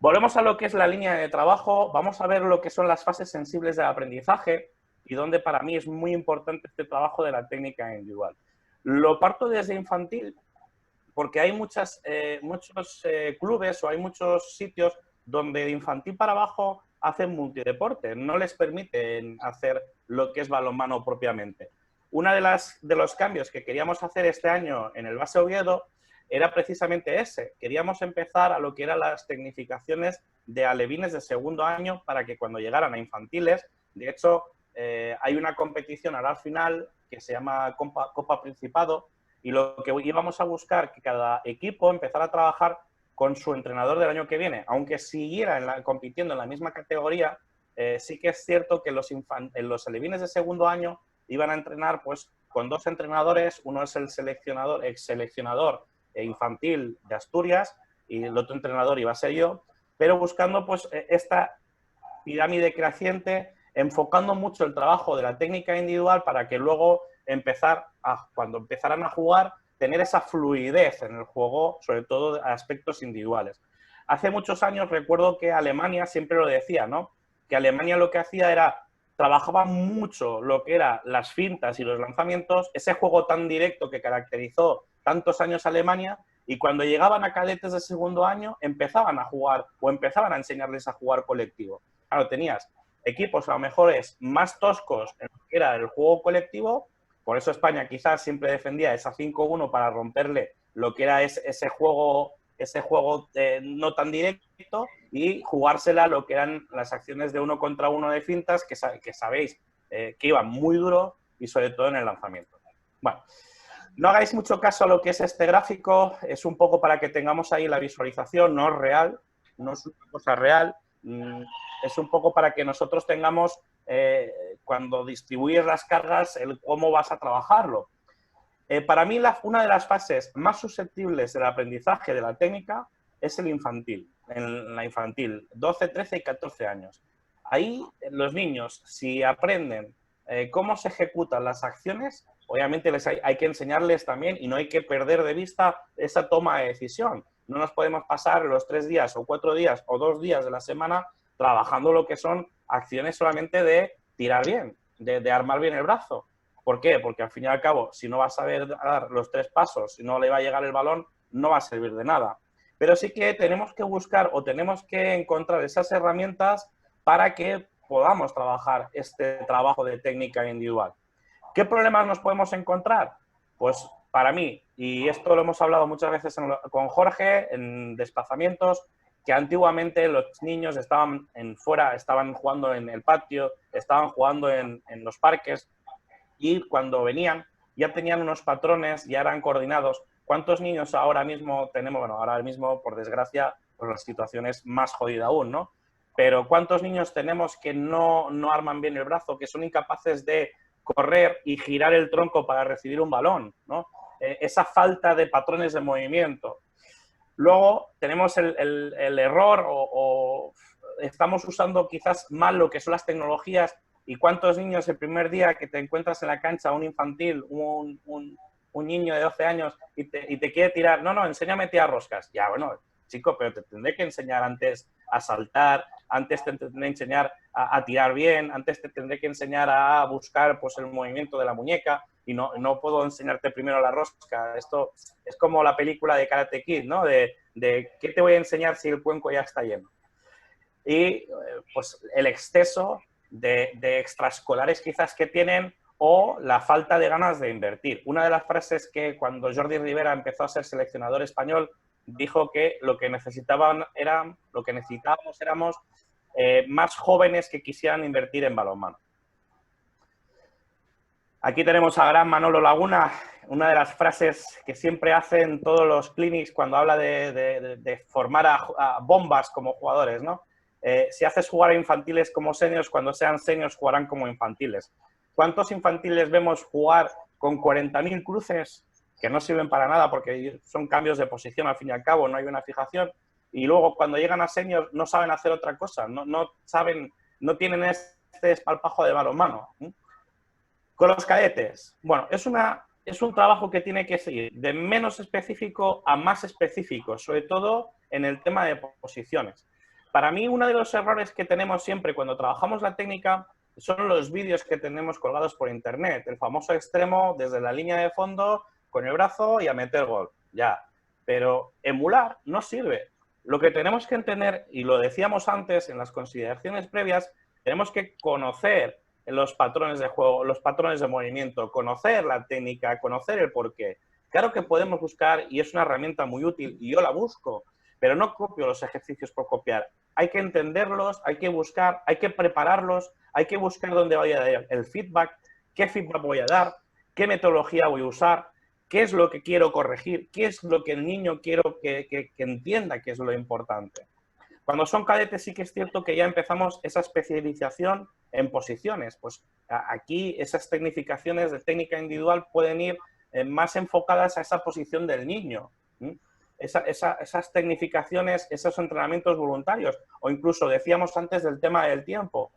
volvemos a lo que es la línea de trabajo. Vamos a ver lo que son las fases sensibles del aprendizaje y donde para mí es muy importante este trabajo de la técnica individual. Lo parto desde infantil porque hay muchos clubes o hay muchos sitios donde de infantil para abajo hacen multideporte, no les permiten hacer lo que es balonmano propiamente. Uno de los cambios que queríamos hacer este año en el Base Oviedo era precisamente ese. Queríamos empezar a lo que eran las tecnificaciones de alevines de segundo año para que cuando llegaran a infantiles, de hecho, hay una competición ahora al final que se llama Copa Principado, y lo que íbamos a buscar que cada equipo empezara a trabajar con su entrenador del año que viene. Aunque siguiera compitiendo en la misma categoría, sí que es cierto que en los alevines de segundo año iban a entrenar pues, con 2 entrenadores. Uno es el ex seleccionador infantil de Asturias y el otro entrenador iba a ser yo, pero buscando pues, esta pirámide creciente, enfocando mucho el trabajo de la técnica individual para que luego cuando empezaran a jugar, tener esa fluidez en el juego, sobre todo de aspectos individuales. Hace muchos años recuerdo que Alemania siempre lo decía, ¿no? Que Alemania lo que hacía era, trabajaba mucho lo que eran las fintas y los lanzamientos, ese juego tan directo que caracterizó tantos años a Alemania, y cuando llegaban a cadetes de segundo año empezaban a jugar o empezaban a enseñarles a jugar colectivo. Claro, tenías equipos a lo mejor más toscos en lo que era el juego colectivo. Por eso España quizás siempre defendía esa 5-1 para romperle lo que era ese juego no tan directo y jugársela lo que eran las acciones de 1 contra 1 de fintas que sabéis que iban muy duro y sobre todo en el lanzamiento. Bueno, no hagáis mucho caso a lo que es este gráfico, es un poco para que tengamos ahí la visualización, no es real, no es una cosa real, es un poco para que nosotros tengamos, cuando distribuyes las cargas, el cómo vas a trabajarlo. Para mí, una de las fases más susceptibles del aprendizaje de la técnica es el infantil, en la infantil, 12, 13 y 14 años. Ahí los niños, si aprenden cómo se ejecutan las acciones, obviamente hay que enseñarles también y no hay que perder de vista esa toma de decisión. No nos podemos pasar los 3 días o 4 días o 2 días de la semana trabajando lo que son acciones solamente de tirar bien, de armar bien el brazo. ¿Por qué? Porque al fin y al cabo, si no va a saber dar los 3 pasos, si no le va a llegar el balón, no va a servir de nada. Pero sí que tenemos que buscar o tenemos que encontrar esas herramientas para que podamos trabajar este trabajo de técnica individual. ¿Qué problemas nos podemos encontrar? Pues para mí, y esto lo hemos hablado muchas veces con Jorge, en desplazamientos, que antiguamente los niños estaban fuera, estaban jugando en el patio, estaban jugando en los parques, y cuando venían ya tenían unos patrones, ya eran coordinados. ¿Cuántos niños ahora mismo tenemos? Bueno, ahora mismo, por desgracia, pues la situación es más jodida aún, ¿no? Pero ¿cuántos niños tenemos que no arman bien el brazo, que son incapaces de correr y girar el tronco para recibir un balón, ¿no? Esa falta de patrones de movimiento. Luego tenemos el error o estamos usando quizás mal lo que son las tecnologías ¿Y cuántos niños el primer día que te encuentras en la cancha, un infantil, un niño de 12 años y te quiere tirar? No, enséñame a tirar roscas. Ya, bueno, chico, pero te tendré que enseñar antes a saltar, antes te tendré que enseñar a tirar bien, antes te tendré que enseñar a buscar pues, el movimiento de la muñeca y no puedo enseñarte primero la rosca. Esto es como la película de Karate Kid, ¿no? De ¿qué te voy a enseñar si el cuenco ya está lleno? Y pues el exceso de extraescolares quizás que tienen o la falta de ganas de invertir. Una de las frases que cuando Jordi Rivera empezó a ser seleccionador español dijo que lo que necesitábamos éramos más jóvenes que quisieran invertir en balonmano. Aquí tenemos a gran Manolo Laguna, una de las frases que siempre hace en todos los clinics cuando habla de formar a bombas como jugadores, ¿no? Si haces jugar a infantiles como seniors, cuando sean seniors jugarán como infantiles. ¿Cuántos infantiles vemos jugar con 40.000 cruces que no sirven para nada porque son cambios de posición al fin y al cabo, no hay una fijación? Y luego cuando llegan a seniors no saben hacer otra cosa, no tienen este espalpajo de balonmano. Con los cadetes, bueno, es un trabajo que tiene que seguir de menos específico a más específico, sobre todo en el tema de posiciones. Para mí, uno de los errores que tenemos siempre cuando trabajamos la técnica son los vídeos que tenemos colgados por internet. El famoso extremo desde la línea de fondo con el brazo y a meter gol. Ya. Pero emular no sirve. Lo que tenemos que entender, y lo decíamos antes en las consideraciones previas, tenemos que conocer los patrones de juego, los patrones de movimiento, conocer la técnica, conocer el porqué. Claro que podemos buscar y es una herramienta muy útil y yo la busco, pero no copio los ejercicios por copiar. Hay que entenderlos, hay que buscar, hay que prepararlos, hay que buscar dónde vaya a dar el feedback, qué feedback voy a dar, qué metodología voy a usar, qué es lo que quiero corregir, qué es lo que el niño quiero que entienda que es lo importante. Cuando son cadetes sí que es cierto que ya empezamos esa especialización en posiciones. Pues aquí esas tecnificaciones de técnica individual pueden ir más enfocadas a esa posición del niño. Esas tecnificaciones, esos entrenamientos voluntarios. O incluso decíamos antes del tema del tiempo.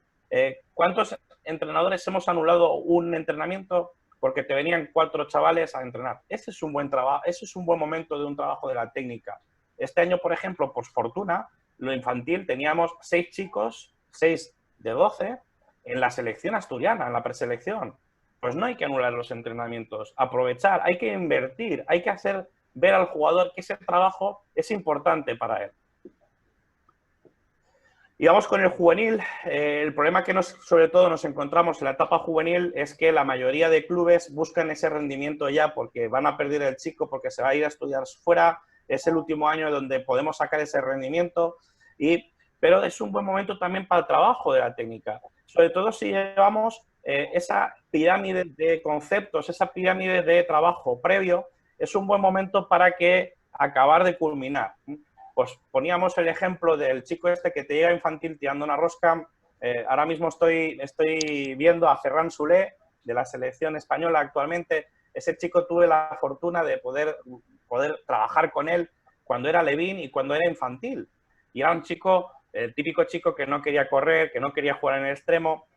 ¿Cuántos entrenadores hemos anulado un entrenamiento porque te venían 4 chavales a entrenar? Ese es un buen trabajo, ese es un buen momento de un trabajo de la técnica. Este año, por ejemplo, por fortuna, lo infantil teníamos 6 chicos, 6 de 12, en la selección asturiana, en la preselección. Pues no hay que anular los entrenamientos, aprovechar, hay que invertir, hay que hacer ver al jugador que ese trabajo es importante para él. Y vamos con el juvenil. El problema que sobre todo nos encontramos en la etapa juvenil es que la mayoría de clubes buscan ese rendimiento ya porque van a perder el chico, porque se va a ir a estudiar fuera. Es el último año donde podemos sacar ese rendimiento, pero es un buen momento también para el trabajo de la técnica. Sobre todo si llevamos esa pirámide de conceptos, esa pirámide de trabajo previo, es un buen momento para que acabar de culminar. Pues poníamos el ejemplo del chico este que te llega infantil tirando una rosca. Ahora mismo estoy viendo a Ferran Soler, de la selección española actualmente. Ese chico tuve la fortuna de poder trabajar con él cuando era levín y cuando era infantil. Y era un chico, el típico chico que no quería correr, que no quería jugar en el extremo.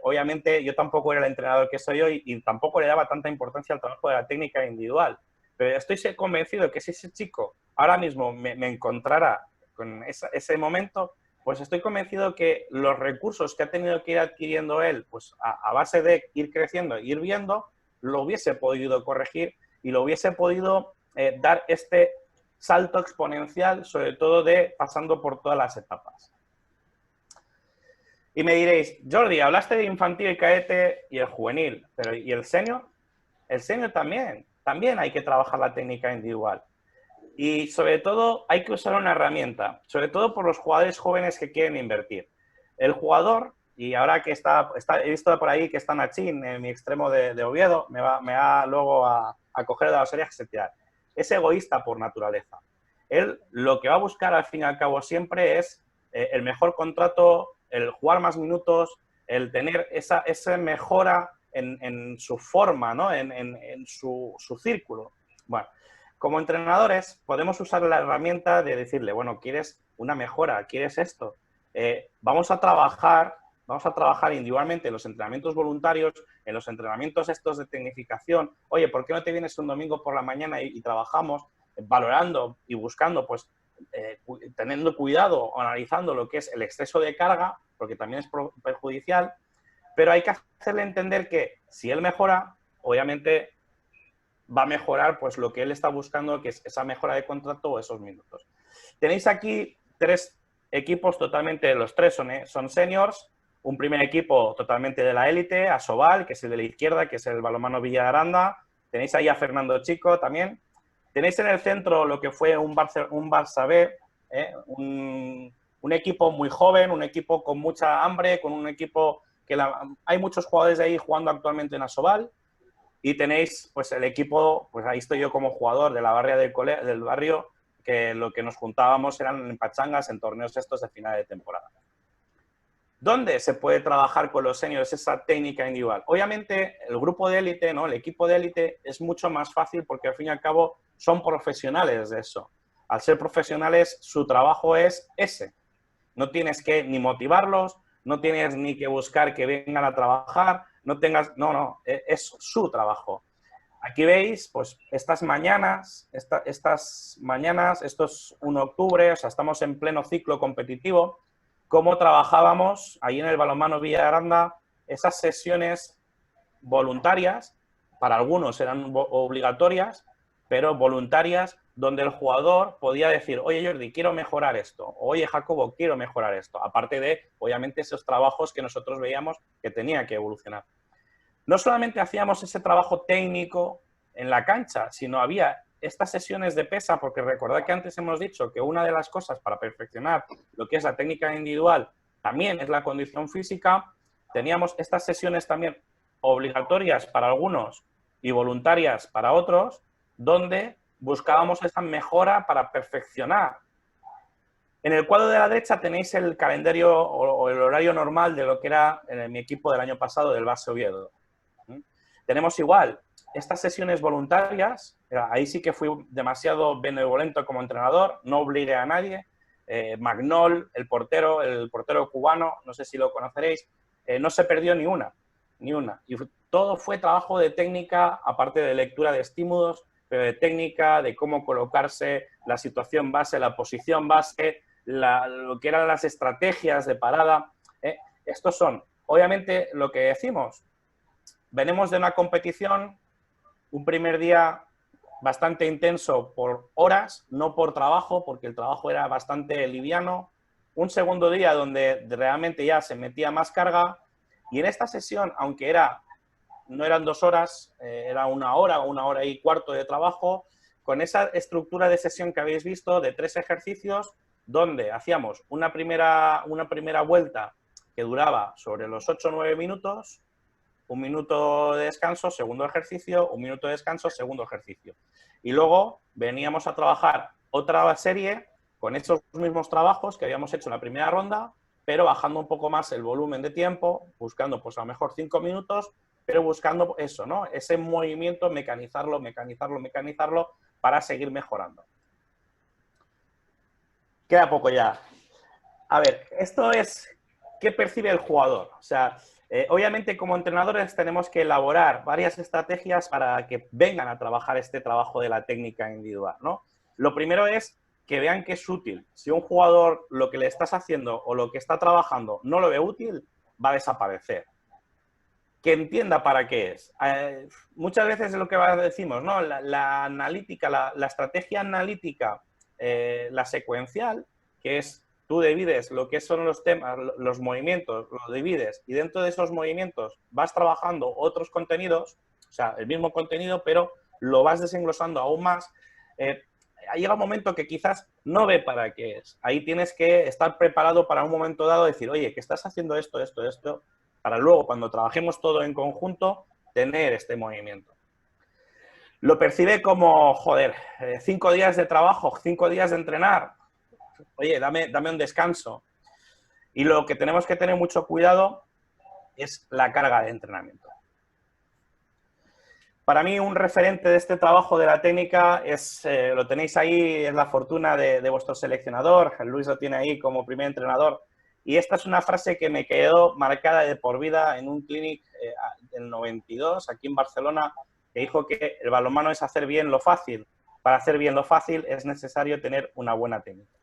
Obviamente yo tampoco era el entrenador que soy hoy y tampoco le daba tanta importancia al trabajo de la técnica individual. Pero estoy convencido que si ese chico ahora mismo me encontrara con ese momento, pues estoy convencido que los recursos que ha tenido que ir adquiriendo él, pues a base de ir creciendo e ir viendo, lo hubiese podido corregir y lo hubiese podido dar este salto exponencial, sobre todo pasando por todas las etapas. Y me diréis, Jordi, hablaste de infantil, el cadete y el juvenil, pero ¿y el senior? El senior también hay que trabajar la técnica individual. Y sobre todo hay que usar una herramienta, sobre todo por los jugadores jóvenes que quieren invertir. El jugador, y ahora que he visto por ahí que está Nachín en mi extremo de Oviedo, me va luego a coger de las orejas y tirar. Es egoísta por naturaleza. Él lo que va a buscar al fin y al cabo siempre es el mejor contrato, el jugar más minutos, el tener esa mejora en su forma, ¿no? en su círculo. Bueno, como entrenadores podemos usar la herramienta de decirle, bueno, ¿quieres una mejora? ¿Quieres esto? Vamos a trabajar vamos a trabajar individualmente en los entrenamientos voluntarios, en los entrenamientos estos de tecnificación. Oye, ¿por qué no te vienes un domingo por la mañana y trabajamos valorando y buscando, pues, teniendo cuidado o analizando lo que es el exceso de carga, porque también es perjudicial, pero hay que hacerle entender que si él mejora, obviamente va a mejorar pues lo que él está buscando, que es esa mejora de contrato o esos minutos. Tenéis aquí 3 equipos totalmente, los 3 son seniors, un primer equipo totalmente de la élite, Asobal, que es el de la izquierda, que es el Balonmano Villa de Aranda. Tenéis ahí a Fernando Chico también. Tenéis en el centro lo que fue un Barça B, un equipo muy joven, un equipo con mucha hambre, con un equipo que hay muchos jugadores de ahí jugando actualmente en Asobal. Y tenéis pues el equipo, pues ahí estoy yo como jugador de la barria del barrio, que lo que nos juntábamos eran en pachangas, en torneos estos de final de temporada. ¿Dónde se puede trabajar con los seniors esa técnica individual? Obviamente el grupo de élite, ¿no? El equipo de élite es mucho más fácil porque al fin y al cabo son profesionales de eso. Al ser profesionales su trabajo es ese. No tienes que ni motivarlos, no tienes ni que buscar que vengan a trabajar, no, es su trabajo. Aquí veis, pues, estas mañanas, esto es 1 de octubre, o sea, estamos en pleno ciclo competitivo, cómo trabajábamos ahí en el Balonmano Villa de Aranda esas sesiones voluntarias, para algunos eran obligatorias, pero voluntarias, donde el jugador podía decir, oye Jordi, quiero mejorar esto, oye Jacobo, quiero mejorar esto, aparte de, obviamente, esos trabajos que nosotros veíamos que tenía que evolucionar. No solamente hacíamos ese trabajo técnico en la cancha, sino había estas sesiones de pesa, porque recordad que antes hemos dicho que una de las cosas para perfeccionar lo que es la técnica individual también es la condición física. Teníamos estas sesiones también obligatorias para algunos y voluntarias para otros, donde buscábamos esa mejora para perfeccionar. En el cuadro de la derecha tenéis el calendario o el horario normal de lo que era mi equipo del año pasado del Base Oviedo. Tenemos igual estas sesiones voluntarias, ahí sí que fui demasiado benevolente como entrenador, no obligué a nadie. Magnol, el portero cubano, no sé si lo conoceréis, no se perdió ni una. Y todo fue trabajo de técnica, aparte de lectura de estímulos, pero de técnica, de cómo colocarse, la situación base, la posición base, lo que eran las estrategias de parada. Estos son, obviamente, lo que decimos. Venimos de una competición, un primer día bastante intenso por horas, no por trabajo, porque el trabajo era bastante liviano. Un segundo día donde realmente ya se metía más carga. Y en esta sesión, aunque no eran 2 horas, era 1 hora o 1 hora y cuarto de trabajo, con esa estructura de sesión que habéis visto de 3 ejercicios, donde hacíamos una primera vuelta que duraba sobre los 8 o 9 minutos, 1 minuto de descanso, segundo ejercicio, 1 minuto de descanso, segundo ejercicio. Y luego veníamos a trabajar otra serie con esos mismos trabajos que habíamos hecho en la primera ronda, pero bajando un poco más el volumen de tiempo, buscando pues a lo mejor 5 minutos, pero buscando eso, ¿no? Ese movimiento, mecanizarlo para seguir mejorando. Queda poco ya. A ver, esto es qué percibe el jugador. O sea, obviamente como entrenadores tenemos que elaborar varias estrategias para que vengan a trabajar este trabajo de la técnica individual, ¿no? Lo primero es que vean que es útil. Si un jugador lo que le estás haciendo o lo que está trabajando no lo ve útil, va a desaparecer. Que entienda para qué es. Muchas veces es lo que decimos, ¿no? La analítica, la estrategia analítica, la secuencial, que es tú divides lo que son los temas, los movimientos, los divides y dentro de esos movimientos vas trabajando otros contenidos, o sea, el mismo contenido, pero lo vas desenglosando aún más. Llega un momento que quizás no ve para qué es. Ahí tienes que estar preparado para un momento dado decir, oye, que estás haciendo esto, para luego, cuando trabajemos todo en conjunto, tener este movimiento. Lo percibe como, joder, 5 días de trabajo, 5 días de entrenar. Oye, dame un descanso. Y lo que tenemos que tener mucho cuidado es la carga de entrenamiento. Para mí, un referente de este trabajo de la técnica es, lo tenéis ahí, es la fortuna de vuestro seleccionador. Luis lo tiene ahí como primer entrenador. Y esta es una frase que me quedó marcada de por vida en un clinic del 92, aquí en Barcelona, que dijo que el balonmano es hacer bien lo fácil. Para hacer bien lo fácil es necesario tener una buena técnica.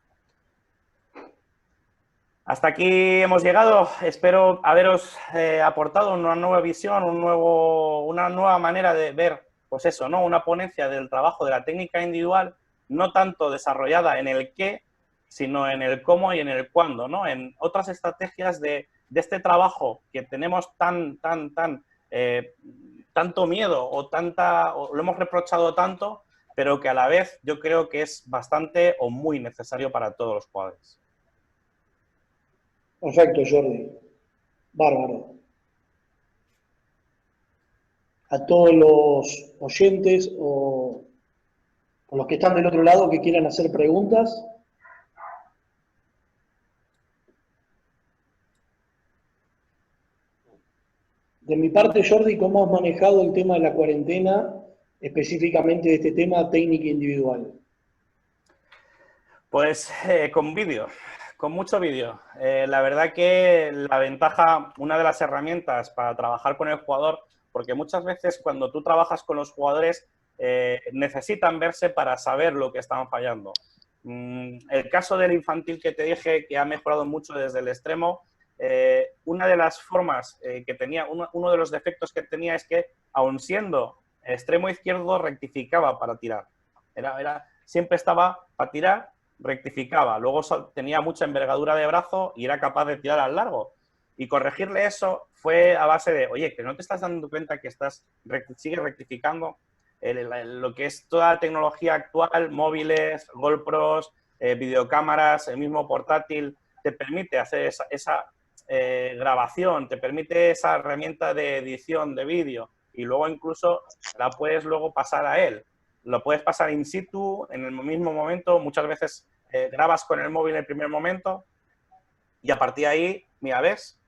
Hasta aquí hemos llegado. Espero haberos aportado una nueva visión, una nueva manera de ver, pues eso, ¿no? Una ponencia del trabajo de la técnica individual, no tanto desarrollada en el qué, sino en el cómo y en el cuándo, ¿no? En otras estrategias de este trabajo que tenemos tanto miedo o lo hemos reprochado tanto, pero que a la vez yo creo que es bastante o muy necesario para todos los jugadores. Perfecto, Jordi. Bárbaro. A todos los oyentes o los que están del otro lado que quieran hacer preguntas. De mi parte, Jordi, ¿cómo has manejado el tema de la cuarentena, específicamente de este tema técnica individual? Pues con vídeo, con mucho vídeo. La verdad que la ventaja, una de las herramientas para trabajar con el jugador, porque muchas veces cuando tú trabajas con los jugadores necesitan verse para saber lo que están fallando. El caso del infantil que te dije, que ha mejorado mucho desde el extremo, una de las formas que tenía, uno de los defectos que tenía es que, aun siendo extremo izquierdo, rectificaba para tirar. Siempre estaba para tirar, rectificaba. Luego tenía mucha envergadura de brazo y era capaz de tirar al largo. Y corregirle eso fue a base de, oye, que no te estás dando cuenta que sigues rectificando. Lo que es toda la tecnología actual, móviles, GoPros, videocámaras, el mismo portátil, te permite hacer esa grabación, te permite esa herramienta de edición de vídeo y luego incluso la puedes luego pasar a él. Lo puedes pasar in situ, en el mismo momento, muchas veces grabas con el móvil en el primer momento y a partir de ahí, mira, ¿ves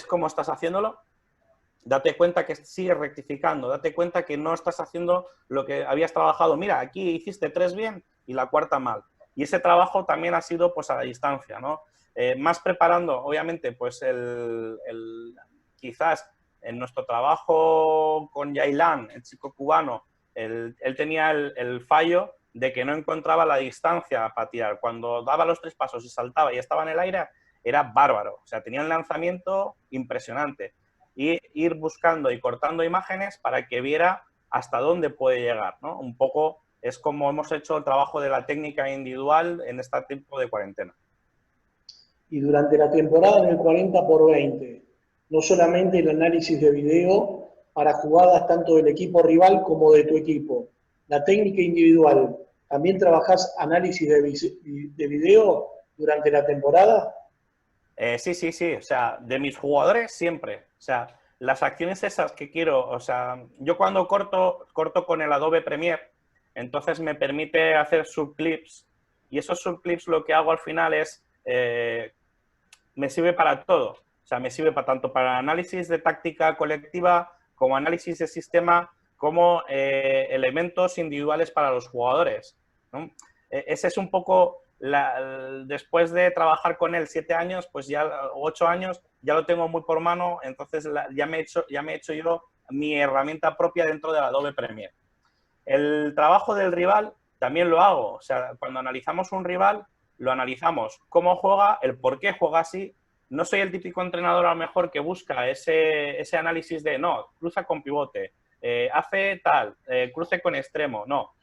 cómo estás haciéndolo? Date cuenta que sigues rectificando, date cuenta que no estás haciendo lo que habías trabajado. Mira, aquí hiciste 3 bien y la cuarta mal. Y ese trabajo también ha sido pues a la distancia, ¿no? Más preparando, obviamente, pues quizás en nuestro trabajo con Yailán, el chico cubano, él tenía el fallo de que no encontraba la distancia para tirar. Cuando daba los 3 pasos y saltaba y estaba en el aire, era bárbaro. O sea, tenía un lanzamiento impresionante. Y ir buscando y cortando imágenes para que viera hasta dónde puede llegar, ¿no? Un poco es como hemos hecho el trabajo de la técnica individual en este tiempo de cuarentena. Y durante la temporada en el 40x20, no solamente el análisis de video para jugadas tanto del equipo rival como de tu equipo. La técnica individual, ¿también trabajás análisis de video durante la temporada? Sí. O sea, de mis jugadores siempre. O sea, las acciones esas que quiero, o sea, yo cuando corto con el Adobe Premiere, entonces me permite hacer subclips y esos subclips lo que hago al final es, me sirve para todo. O sea, me sirve tanto para análisis de táctica colectiva como análisis de sistema, como elementos individuales para los jugadores, ¿no? Ese es un poco, después de trabajar con él 7 años, pues ya 8 años, ya lo tengo muy por mano, entonces ya me he hecho yo mi herramienta propia dentro del Adobe Premiere. El trabajo del rival también lo hago, o sea, cuando analizamos un rival, lo analizamos cómo juega, el por qué juega así. No soy el típico entrenador a lo mejor que busca ese análisis de, no, cruza con pivote, hace tal, cruce con extremo, no.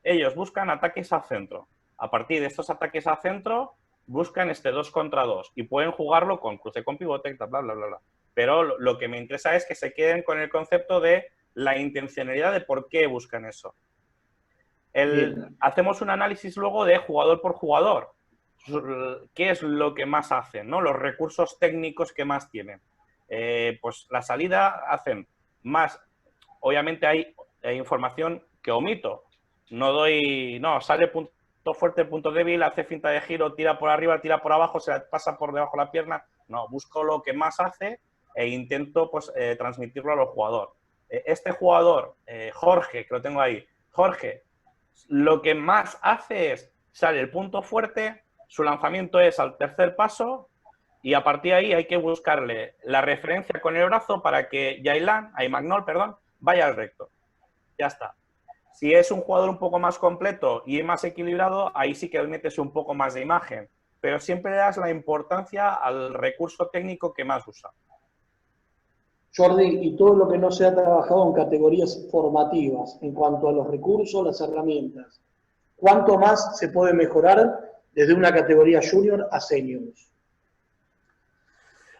Ellos buscan ataques al centro. A partir de estos ataques al centro, buscan 2 contra 2 y pueden jugarlo con cruce con pivote, bla, bla, bla, bla. Pero lo que me interesa es que se queden con el concepto de la intencionalidad de por qué buscan eso. Hacemos un análisis luego de jugador por jugador. ¿Qué es lo que más hacen, ¿no? Los recursos técnicos que más tienen. Pues la salida hacen más. Obviamente hay información que omito. Sale punto fuerte, punto débil, hace finta de giro, tira por arriba, tira por abajo, se la pasa por debajo de la pierna. No, busco lo que más hace e intento pues transmitirlo a los jugadores. Este jugador, Jorge, que lo tengo ahí, Jorge, lo que más hace es, sale el punto fuerte, su lanzamiento es al tercer paso Y a partir de ahí hay que buscarle la referencia con el brazo para que Magnol, perdón, vaya al recto. Ya está. Si es un jugador un poco más completo y más equilibrado, ahí sí que metes un poco más de imagen. Pero siempre le das la importancia al recurso técnico que más usa. Jordi, y todo lo que no se ha trabajado en categorías formativas, en cuanto a los recursos, las herramientas, ¿cuánto más se puede mejorar desde una categoría junior a seniors?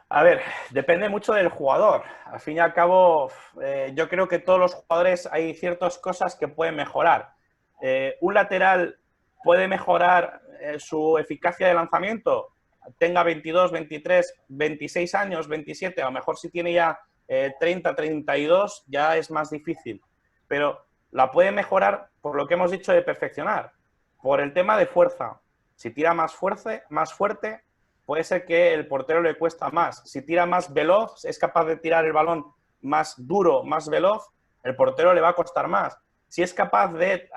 A ver, depende mucho del jugador. Al fin y al cabo, yo creo que todos los jugadores hay ciertas cosas que pueden mejorar. Un lateral puede mejorar su eficacia de lanzamiento, tenga 22, 23, 26 años, 27, a lo mejor si tiene ya 30, 32, ya es más difícil. Pero la puede mejorar por lo que hemos dicho de perfeccionar, por el tema de fuerza. Si tira más fuerte, puede ser que el portero le cuesta más. Si tira más veloz, es capaz de tirar el balón más duro, más veloz, el portero le va a costar más. Si es capaz de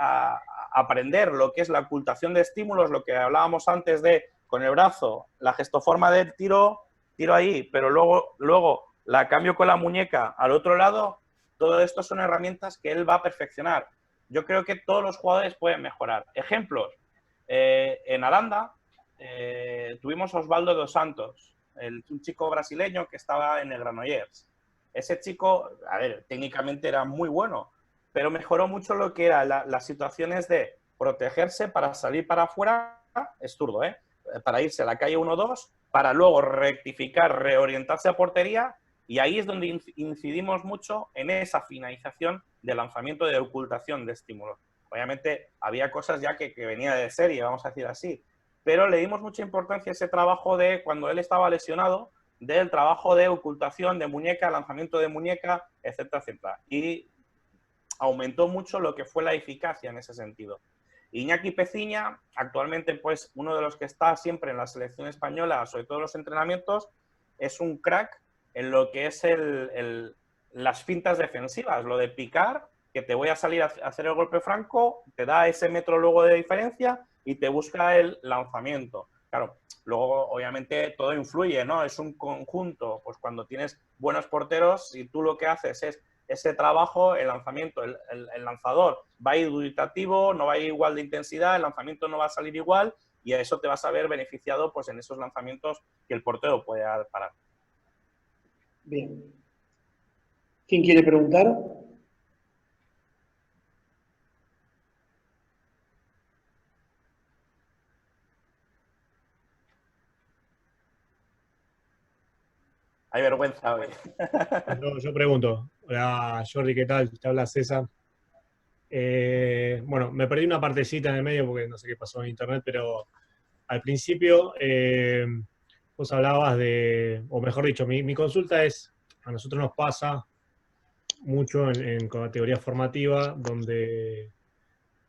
aprender lo que es la ocultación de estímulos, lo que hablábamos antes de con el brazo, la gestoforma del tiro ahí, pero luego la cambio con la muñeca al otro lado, todo esto son herramientas que él va a perfeccionar. Yo creo que todos los jugadores pueden mejorar. Ejemplos, en Aranda, tuvimos a Osvaldo dos Santos, un chico brasileño que estaba en el Granollers. Ese chico, a ver, técnicamente era muy bueno, pero mejoró mucho lo que eran las situaciones de protegerse para salir para afuera, es zurdo, para irse a la calle 1-2, para luego rectificar, reorientarse a portería, y ahí es donde incidimos mucho en esa finalización de lanzamiento de ocultación de estímulos. Obviamente había cosas ya que venía de serie, vamos a decir así, pero le dimos mucha importancia a ese trabajo de cuando él estaba lesionado, del trabajo de ocultación de muñeca, lanzamiento de muñeca, etcétera, etcétera. Y aumentó mucho lo que fue la eficacia en ese sentido. Iñaki Peciña, actualmente pues uno de los que está siempre en la selección española, sobre todo en los entrenamientos, es un crack en lo que es las fintas defensivas, lo de picar, que te voy a salir a hacer el golpe franco, te da ese metro luego de diferencia y te busca el lanzamiento. Claro, luego obviamente todo influye, ¿no? Es un conjunto, pues cuando tienes buenos porteros y tú lo que haces es ese trabajo, el lanzamiento, el lanzador va a ir dubitativo, no va a ir igual de intensidad, el lanzamiento no va a salir igual y a eso te vas a ver beneficiado pues en esos lanzamientos que el portero puede parar. Bien. ¿Quién quiere preguntar? Hay vergüenza hoy. Yo pregunto. Hola Jordi, ¿qué tal? Te habla César. Bueno, me perdí una partecita en el medio porque no sé qué pasó en internet, pero al principio vos hablabas o mejor dicho, mi consulta es, a nosotros nos pasa mucho en categoría formativa, donde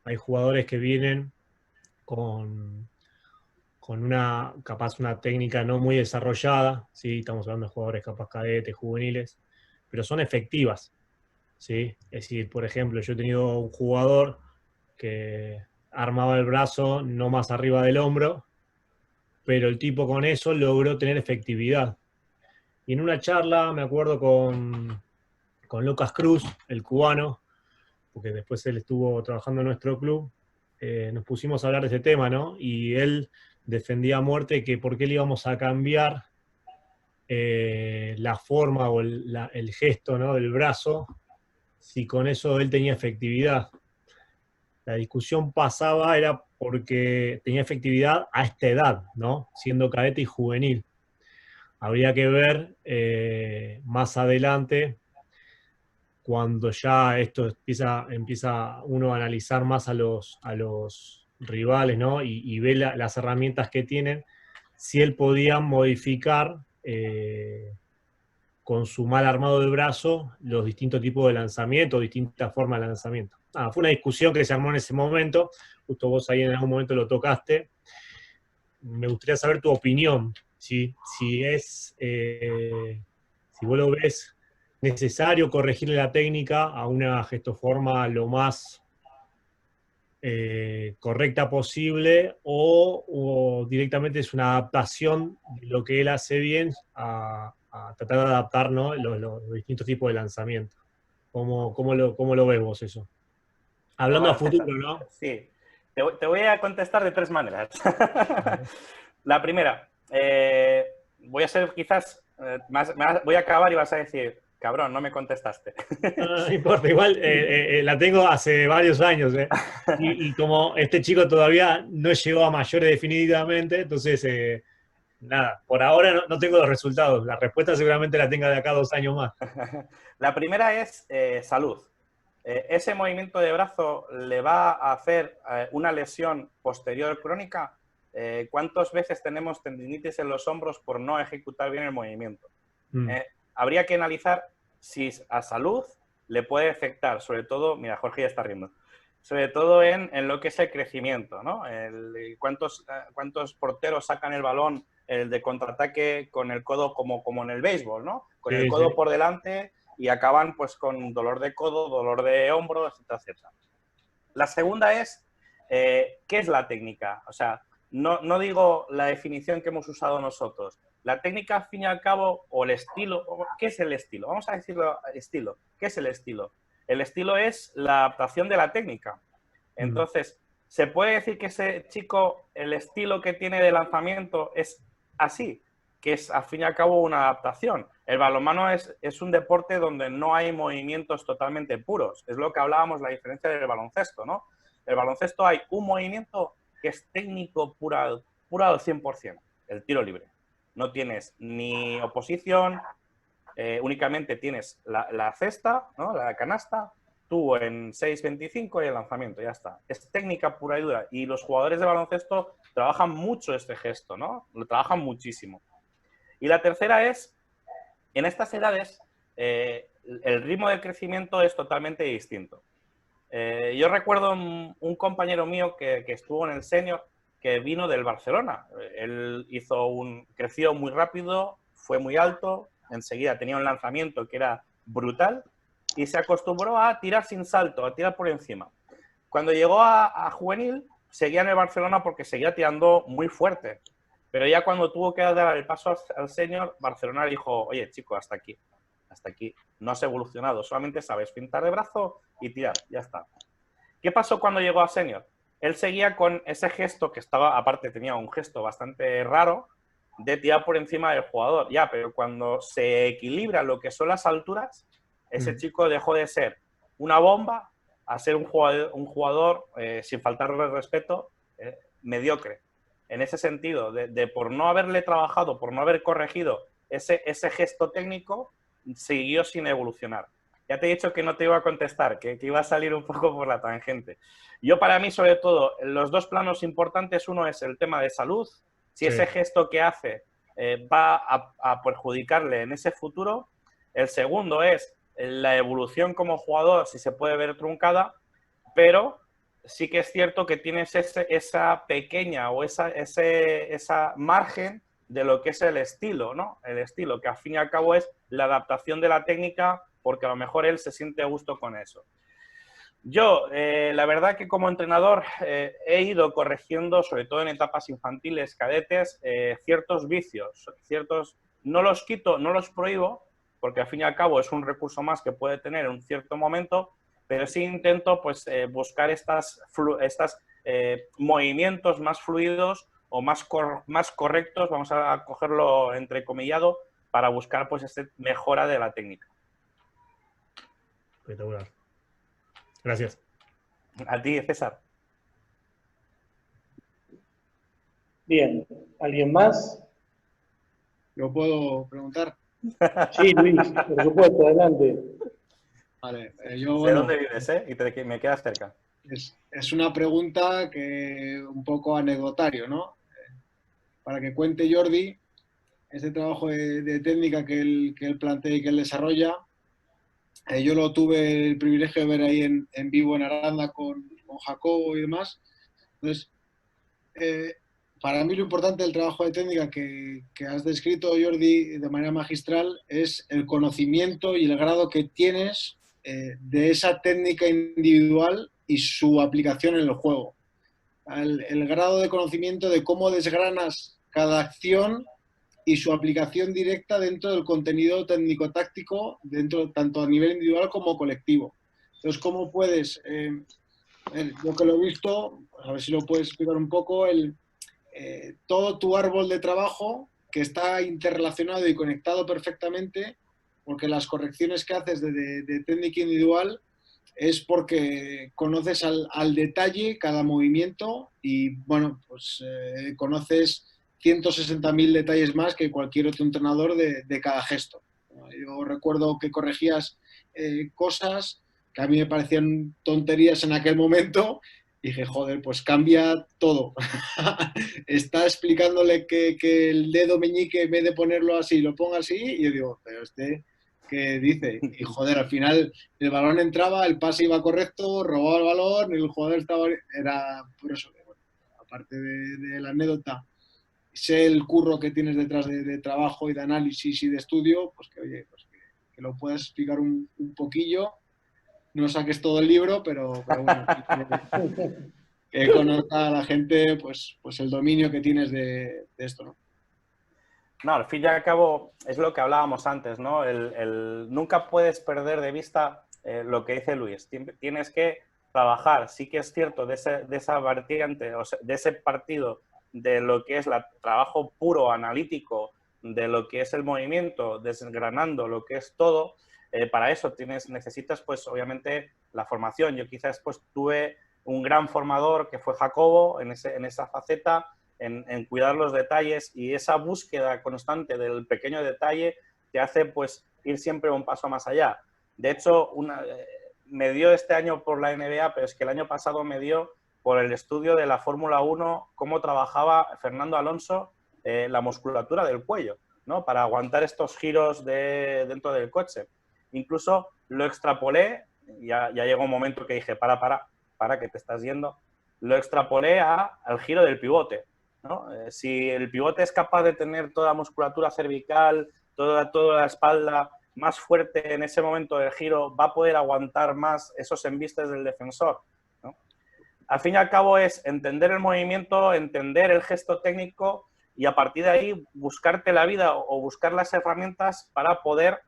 hay jugadores que vienen con capaz una técnica no muy desarrollada, ¿sí? Estamos hablando de jugadores capaz cadetes, juveniles, pero son efectivas, ¿sí? Es decir, por ejemplo, yo he tenido un jugador que armaba el brazo no más arriba del hombro, pero el tipo con eso logró tener efectividad. Y en una charla, me acuerdo con Lucas Cruz, el cubano, porque después él estuvo trabajando en nuestro club, nos pusimos a hablar de ese tema, ¿no? Y él defendía a muerte que por qué le íbamos a cambiar la forma o el gesto, ¿no? Del brazo, si con eso él tenía efectividad. La discusión pasaba era porque tenía efectividad a esta edad, ¿no? Siendo cadete y juvenil. Habría que ver más adelante, cuando ya esto empieza uno a analizar más a los rivales, ¿no? Y ve las herramientas que tienen, si él podía modificar con su mal armado de brazo los distintos tipos de lanzamiento, distintas formas de lanzamiento. Fue una discusión que se armó en ese momento, justo vos ahí en algún momento lo tocaste. Me gustaría saber tu opinión, ¿sí? Si vos lo ves necesario corregirle la técnica a una gestoforma lo más correcta posible o directamente es una adaptación de lo que él hace bien a tratar de adaptar, ¿no? los distintos tipos de lanzamiento. ¿Cómo lo ves vos eso? Hablando a futuro, ¿no? Sí, te voy a contestar de 3 maneras. La primera, voy a ser quizás, voy a acabar y vas a decir, cabrón, no me contestaste. No importa, igual la tengo hace varios años, ¿eh? Y como este chico todavía no llegó a mayores definitivamente, entonces, nada, por ahora no tengo los resultados. La respuesta seguramente la tenga de acá a 2 años más. La primera es salud. ¿Ese movimiento de brazo le va a hacer una lesión posterior crónica? ¿Cuántas veces tenemos tendinitis en los hombros por no ejecutar bien el movimiento? Habría que analizar si a salud le puede afectar, sobre todo, mira, Jorge ya está riendo, sobre todo en lo que es el crecimiento, ¿no? ¿Cuántos porteros sacan el balón de contraataque con el codo como en el béisbol, ¿no? Con el codo por delante y acaban pues con dolor de codo, dolor de hombro, etcétera, etcétera. La segunda es, ¿qué es la técnica? O sea, no digo la definición que hemos usado nosotros. La técnica, al fin y al cabo, o el estilo, ¿qué es el estilo? Vamos a decirlo estilo. ¿Qué es el estilo? El estilo es la adaptación de la técnica. Entonces, ¿se puede decir que ese chico, el estilo que tiene de lanzamiento es así? Que es, al fin y al cabo, una adaptación. El balonmano es un deporte donde no hay movimientos totalmente puros. Es lo que hablábamos, la diferencia del baloncesto, ¿no? El baloncesto hay un movimiento que es técnico puro al 100%, el tiro libre. No tienes ni oposición, únicamente tienes la cesta, ¿no? La canasta, tú en 6.25 y el lanzamiento, ya está. Es técnica pura y dura. Y los jugadores de baloncesto trabajan mucho este gesto, ¿no? Lo trabajan muchísimo. Y la tercera es, en estas edades, el ritmo de crecimiento es totalmente distinto. Yo recuerdo un compañero mío que estuvo en el senior, que vino del Barcelona. Él creció muy rápido, fue muy alto, enseguida tenía un lanzamiento que era brutal y se acostumbró a tirar sin salto, a tirar por encima. Cuando llegó a juvenil, seguía en el Barcelona porque seguía tirando muy fuerte. Pero ya cuando tuvo que dar el paso al senior, Barcelona le dijo, oye, chico, hasta aquí. No has evolucionado, solamente sabes pintar de brazo y tirar, ya está. ¿Qué pasó cuando llegó a senior? Él seguía con ese gesto que estaba, aparte tenía un gesto bastante raro, de tirar por encima del jugador. Ya, pero cuando se equilibra lo que son las alturas, ese chico dejó de ser una bomba a ser un jugador sin faltarle respeto, mediocre. En ese sentido, de por no haberle trabajado, por no haber corregido ese gesto técnico, siguió sin evolucionar. Ya te he dicho que no te iba a contestar, que iba a salir un poco por la tangente. Yo, para mí, sobre todo, los 2 planos importantes, uno es el tema de salud, si ese gesto que hace va a perjudicarle en ese futuro. El segundo es la evolución como jugador, si se puede ver truncada, pero sí que es cierto que tienes esa pequeña o esa margen de lo que es el estilo, ¿no? El estilo, que al fin y al cabo es la adaptación de la técnica, porque a lo mejor él se siente a gusto con eso. Yo, la verdad que como entrenador he ido corrigiendo, sobre todo en etapas infantiles, cadetes, ciertos vicios, no los quito, no los prohíbo, porque al fin y al cabo es un recurso más que puede tener en un cierto momento, pero sí intento pues, buscar estos movimientos más fluidos o más correctos, vamos a cogerlo entrecomillado, para buscar pues esta mejora de la técnica. Espectacular. Gracias. A ti, César. Bien, ¿alguien más? ¿Lo puedo preguntar? Sí, Luis, por supuesto, adelante. Vale, ¿De dónde vives, y me quedas cerca? Es una pregunta que un poco anecdotario, ¿no? Para que cuente Jordi, este trabajo de técnica que él plantea y que él desarrolla, yo lo tuve el privilegio de ver ahí en vivo en Aranda con Jacobo y demás. Entonces, para mí lo importante del trabajo de técnica que has descrito, Jordi, de manera magistral, es el conocimiento y el grado que tienes de esa técnica individual y su aplicación en el juego. El grado de conocimiento de cómo desgranas cada acción y su aplicación directa dentro del contenido técnico-táctico, dentro tanto a nivel individual como colectivo. Entonces, ¿cómo puedes, yo que lo he visto, a ver si lo puedes explicar un poco, todo tu árbol de trabajo que está interrelacionado y conectado perfectamente, porque las correcciones que haces de técnica individual es porque conoces al detalle cada movimiento y, bueno, pues conoces 160.000 detalles más que cualquier otro entrenador de cada gesto. Yo recuerdo que corregías cosas que a mí me parecían tonterías en aquel momento y dije, joder, pues cambia todo. Está explicándole que el dedo meñique, en vez de ponerlo así, lo ponga así, y yo digo, pero ¿qué dice? Y joder, al final el balón entraba, el pase iba correcto, robaba el balón, el jugador estaba... Era por eso, bueno, aparte de la anécdota, sé el curro que tienes detrás de trabajo y de análisis y de estudio, pues que oye, pues que lo puedas explicar un poquillo. No saques todo el libro, pero bueno, que conozca a la gente pues el dominio que tienes de esto, ¿no? No, al fin y al cabo es lo que hablábamos antes, ¿no? Nunca puedes perder de vista lo que dice Luis. Tienes que trabajar, sí que es cierto, de esa vertiente, o sea, de ese partido, de lo que es el trabajo puro, analítico, de lo que es el movimiento, desgranando lo que es todo. Para eso necesitas, pues, obviamente, la formación. Yo quizás pues tuve un gran formador que fue Jacobo en esa faceta, en cuidar los detalles, y esa búsqueda constante del pequeño detalle te hace pues ir siempre un paso más allá. De hecho, me dio este año por la NBA, pero es que el año pasado me dio por el estudio de la Fórmula 1, cómo trabajaba Fernando Alonso la musculatura del cuello, ¿no? Para aguantar estos giros dentro del coche. Incluso lo extrapolé, ya llegó un momento que dije, para, que te estás yendo, lo extrapolé al giro del pivote, ¿no? Si el pivote es capaz de tener toda la musculatura cervical, toda la espalda más fuerte en ese momento del giro, va a poder aguantar más esos embistes del defensor, ¿no? Al fin y al cabo es entender el movimiento, entender el gesto técnico y a partir de ahí buscarte la vida o buscar las herramientas para poder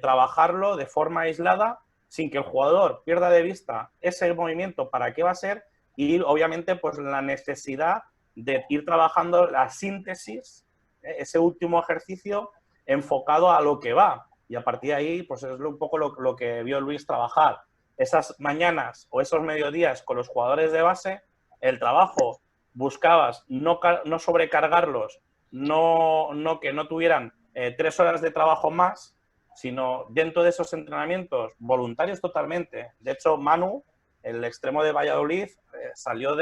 trabajarlo de forma aislada sin que el jugador pierda de vista ese movimiento para qué va a ser y obviamente pues la necesidad de ir trabajando la síntesis, ese último ejercicio enfocado a lo que va. Y a partir de ahí, pues es un poco lo que vio Luis trabajar. Esas mañanas o esos mediodías con los jugadores de base, el trabajo buscabas no sobrecargarlos, que no tuvieran 3 horas de trabajo más, sino dentro de esos entrenamientos voluntarios totalmente. De hecho, Manu, el extremo de Valladolid, salió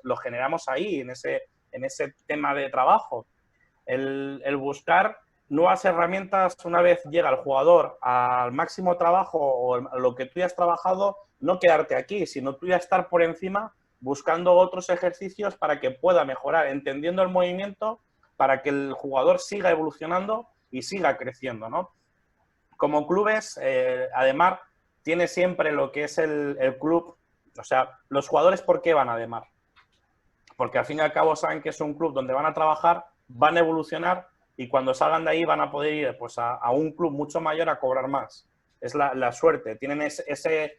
lo generamos ahí, en ese tema de trabajo. El buscar nuevas herramientas una vez llega el jugador al máximo trabajo o lo que tú ya has trabajado, no quedarte aquí, sino tú ya estar por encima buscando otros ejercicios para que pueda mejorar, entendiendo el movimiento, para que el jugador siga evolucionando y siga creciendo, ¿no? Como clubes, Ademar tiene siempre lo que es el club, o sea, los jugadores, ¿por qué van a Ademar? Porque al fin y al cabo saben que es un club donde van a trabajar, van a evolucionar y cuando salgan de ahí van a poder ir pues, a un club mucho mayor a cobrar más. Es la suerte, tienen ese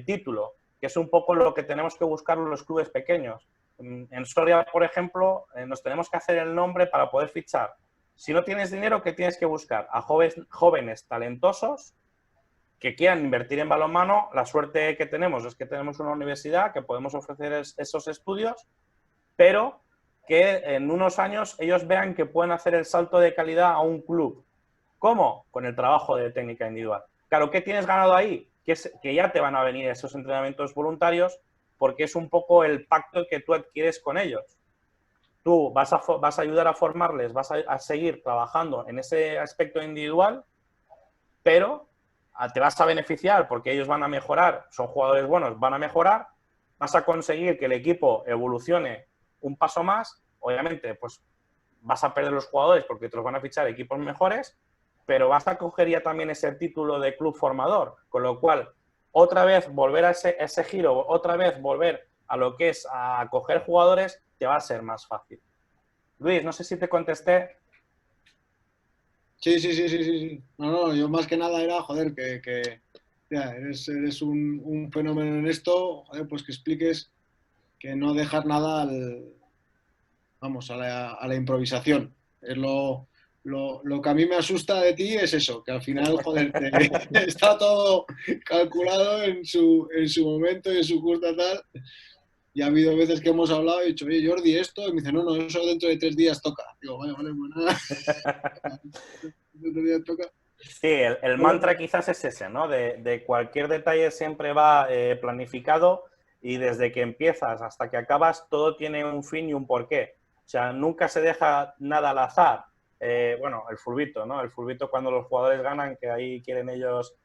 título, que es un poco lo que tenemos que buscar los clubes pequeños. En Soria, por ejemplo, nos tenemos que hacer el nombre para poder fichar. Si no tienes dinero, ¿qué tienes que buscar? A jóvenes talentosos que quieran invertir en balonmano. La suerte que tenemos es que tenemos una universidad que podemos ofrecer esos estudios, pero que en unos años ellos vean que pueden hacer el salto de calidad a un club. ¿Cómo? Con el trabajo de técnica individual. Claro, ¿qué tienes ganado ahí? Que ya te van a venir esos entrenamientos voluntarios porque es un poco el pacto que tú adquieres con ellos. Tú vas a ayudar a formarles, vas a seguir trabajando en ese aspecto individual, pero te vas a beneficiar porque ellos van a mejorar, son jugadores buenos, van a mejorar, vas a conseguir que el equipo evolucione un paso más, obviamente pues vas a perder los jugadores porque te los van a fichar equipos mejores, pero vas a coger ya también ese título de club formador, con lo cual otra vez volver a ese giro, otra vez volver a lo que es a coger jugadores, te va a ser más fácil. Luis, no sé si te contesté. Sí. No, yo más que nada era, joder, ya, eres un fenómeno en esto, joder, pues que expliques que no dejar nada vamos, a la improvisación. Es lo que a mí me asusta de ti es eso, que al final, joder, está todo calculado en su momento y en su justa tal. Y ha habido veces que hemos hablado y he dicho, oye, Jordi, esto, y me dice, no, eso dentro de 3 días toca. Digo, vale, pues nada. Dentro de 3 días toca. Sí, el mantra quizás es ese, ¿no? De cualquier detalle siempre va planificado y desde que empiezas hasta que acabas todo tiene un fin y un porqué. O sea, nunca se deja nada al azar. Bueno, el fulbito, ¿no? El fulbito cuando los jugadores ganan, que ahí quieren ellos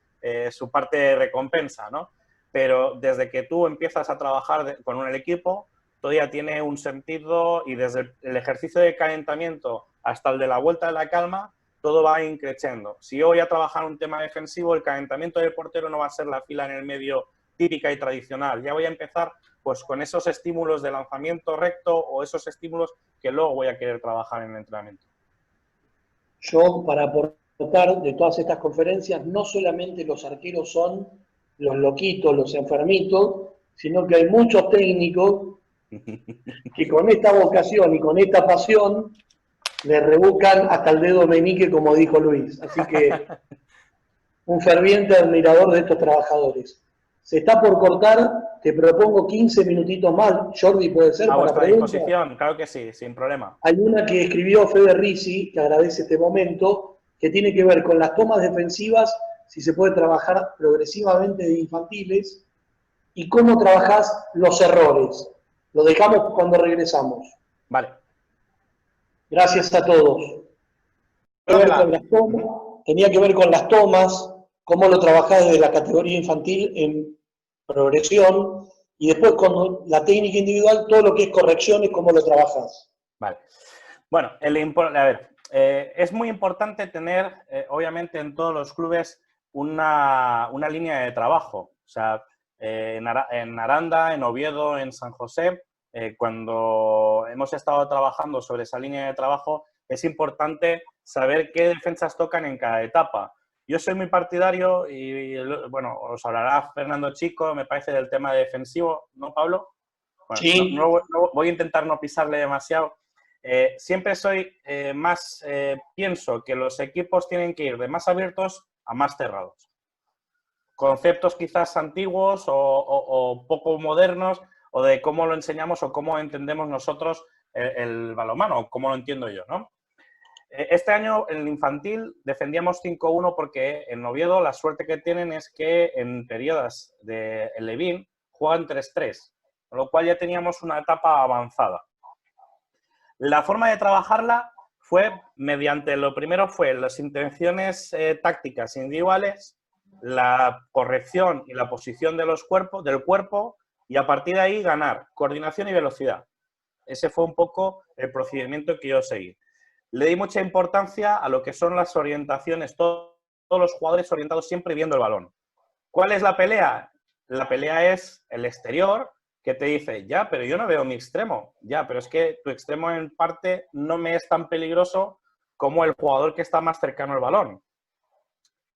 su parte de recompensa, ¿no? Pero desde que tú empiezas a trabajar con el equipo, todo ya tiene un sentido y desde el ejercicio de calentamiento hasta el de la vuelta de la calma, todo va increciendo. Si yo voy a trabajar un tema defensivo, el calentamiento del portero no va a ser la fila en el medio típica y tradicional. Ya voy a empezar pues con esos estímulos de lanzamiento recto o esos estímulos que luego voy a querer trabajar en el entrenamiento. Yo, para aportar de todas estas conferencias, no solamente los arqueros son los loquitos, los enfermitos, sino que hay muchos técnicos que con esta vocación y con esta pasión le rebuscan hasta el dedo meñique, como dijo Luis. Así que un ferviente admirador de estos trabajadores. Se está por cortar, te propongo 15 minutitos más. Jordi, ¿puede ser? A Para vuestra preguntas. disposición, claro que sí, sin problema. Hay una que escribió Fede Risi, que agradece este momento, que tiene que ver con las tomas defensivas, si se puede trabajar progresivamente de infantiles, y cómo trabajás los errores. Lo dejamos cuando regresamos. Vale. Gracias a todos. Tenía que ver con las tomas, cómo lo trabajás desde la categoría infantil en progresión, y después con la técnica individual, todo lo que es correcciones, cómo lo trabajás. Vale. Bueno, a ver, es muy importante tener, obviamente, en todos los clubes una línea de trabajo. O sea, en Aranda, en Oviedo, en San José, cuando hemos estado trabajando sobre esa línea de trabajo, es importante saber qué defensas tocan en cada etapa. Yo soy muy partidario y, bueno, os hablará Fernando Chico, me parece, del tema defensivo, ¿no, Pablo? Bueno, Sí. no voy a intentar no pisarle demasiado. Siempre pienso que los equipos tienen que ir de más abiertos a más cerrados. Conceptos quizás antiguos o poco modernos, o de cómo lo enseñamos o cómo entendemos nosotros el balonmano, o cómo lo entiendo yo, ¿no? Este año en el infantil defendíamos 5-1 porque en Oviedo la suerte que tienen es que en periodos de Levín juegan 3-3, con lo cual ya teníamos una etapa avanzada. La forma de trabajarla fue mediante, lo primero fue las intenciones tácticas individuales, la corrección y la posición de del cuerpo, y a partir de ahí ganar coordinación y velocidad. Ese fue un poco el procedimiento que yo seguí. Le di mucha importancia a lo que son las orientaciones, todos los jugadores orientados siempre viendo el balón. ¿Cuál es la pelea? La pelea es el exterior, que te dice, ya, pero yo no veo mi extremo. Ya, pero es que tu extremo en parte no me es tan peligroso como el jugador que está más cercano al balón.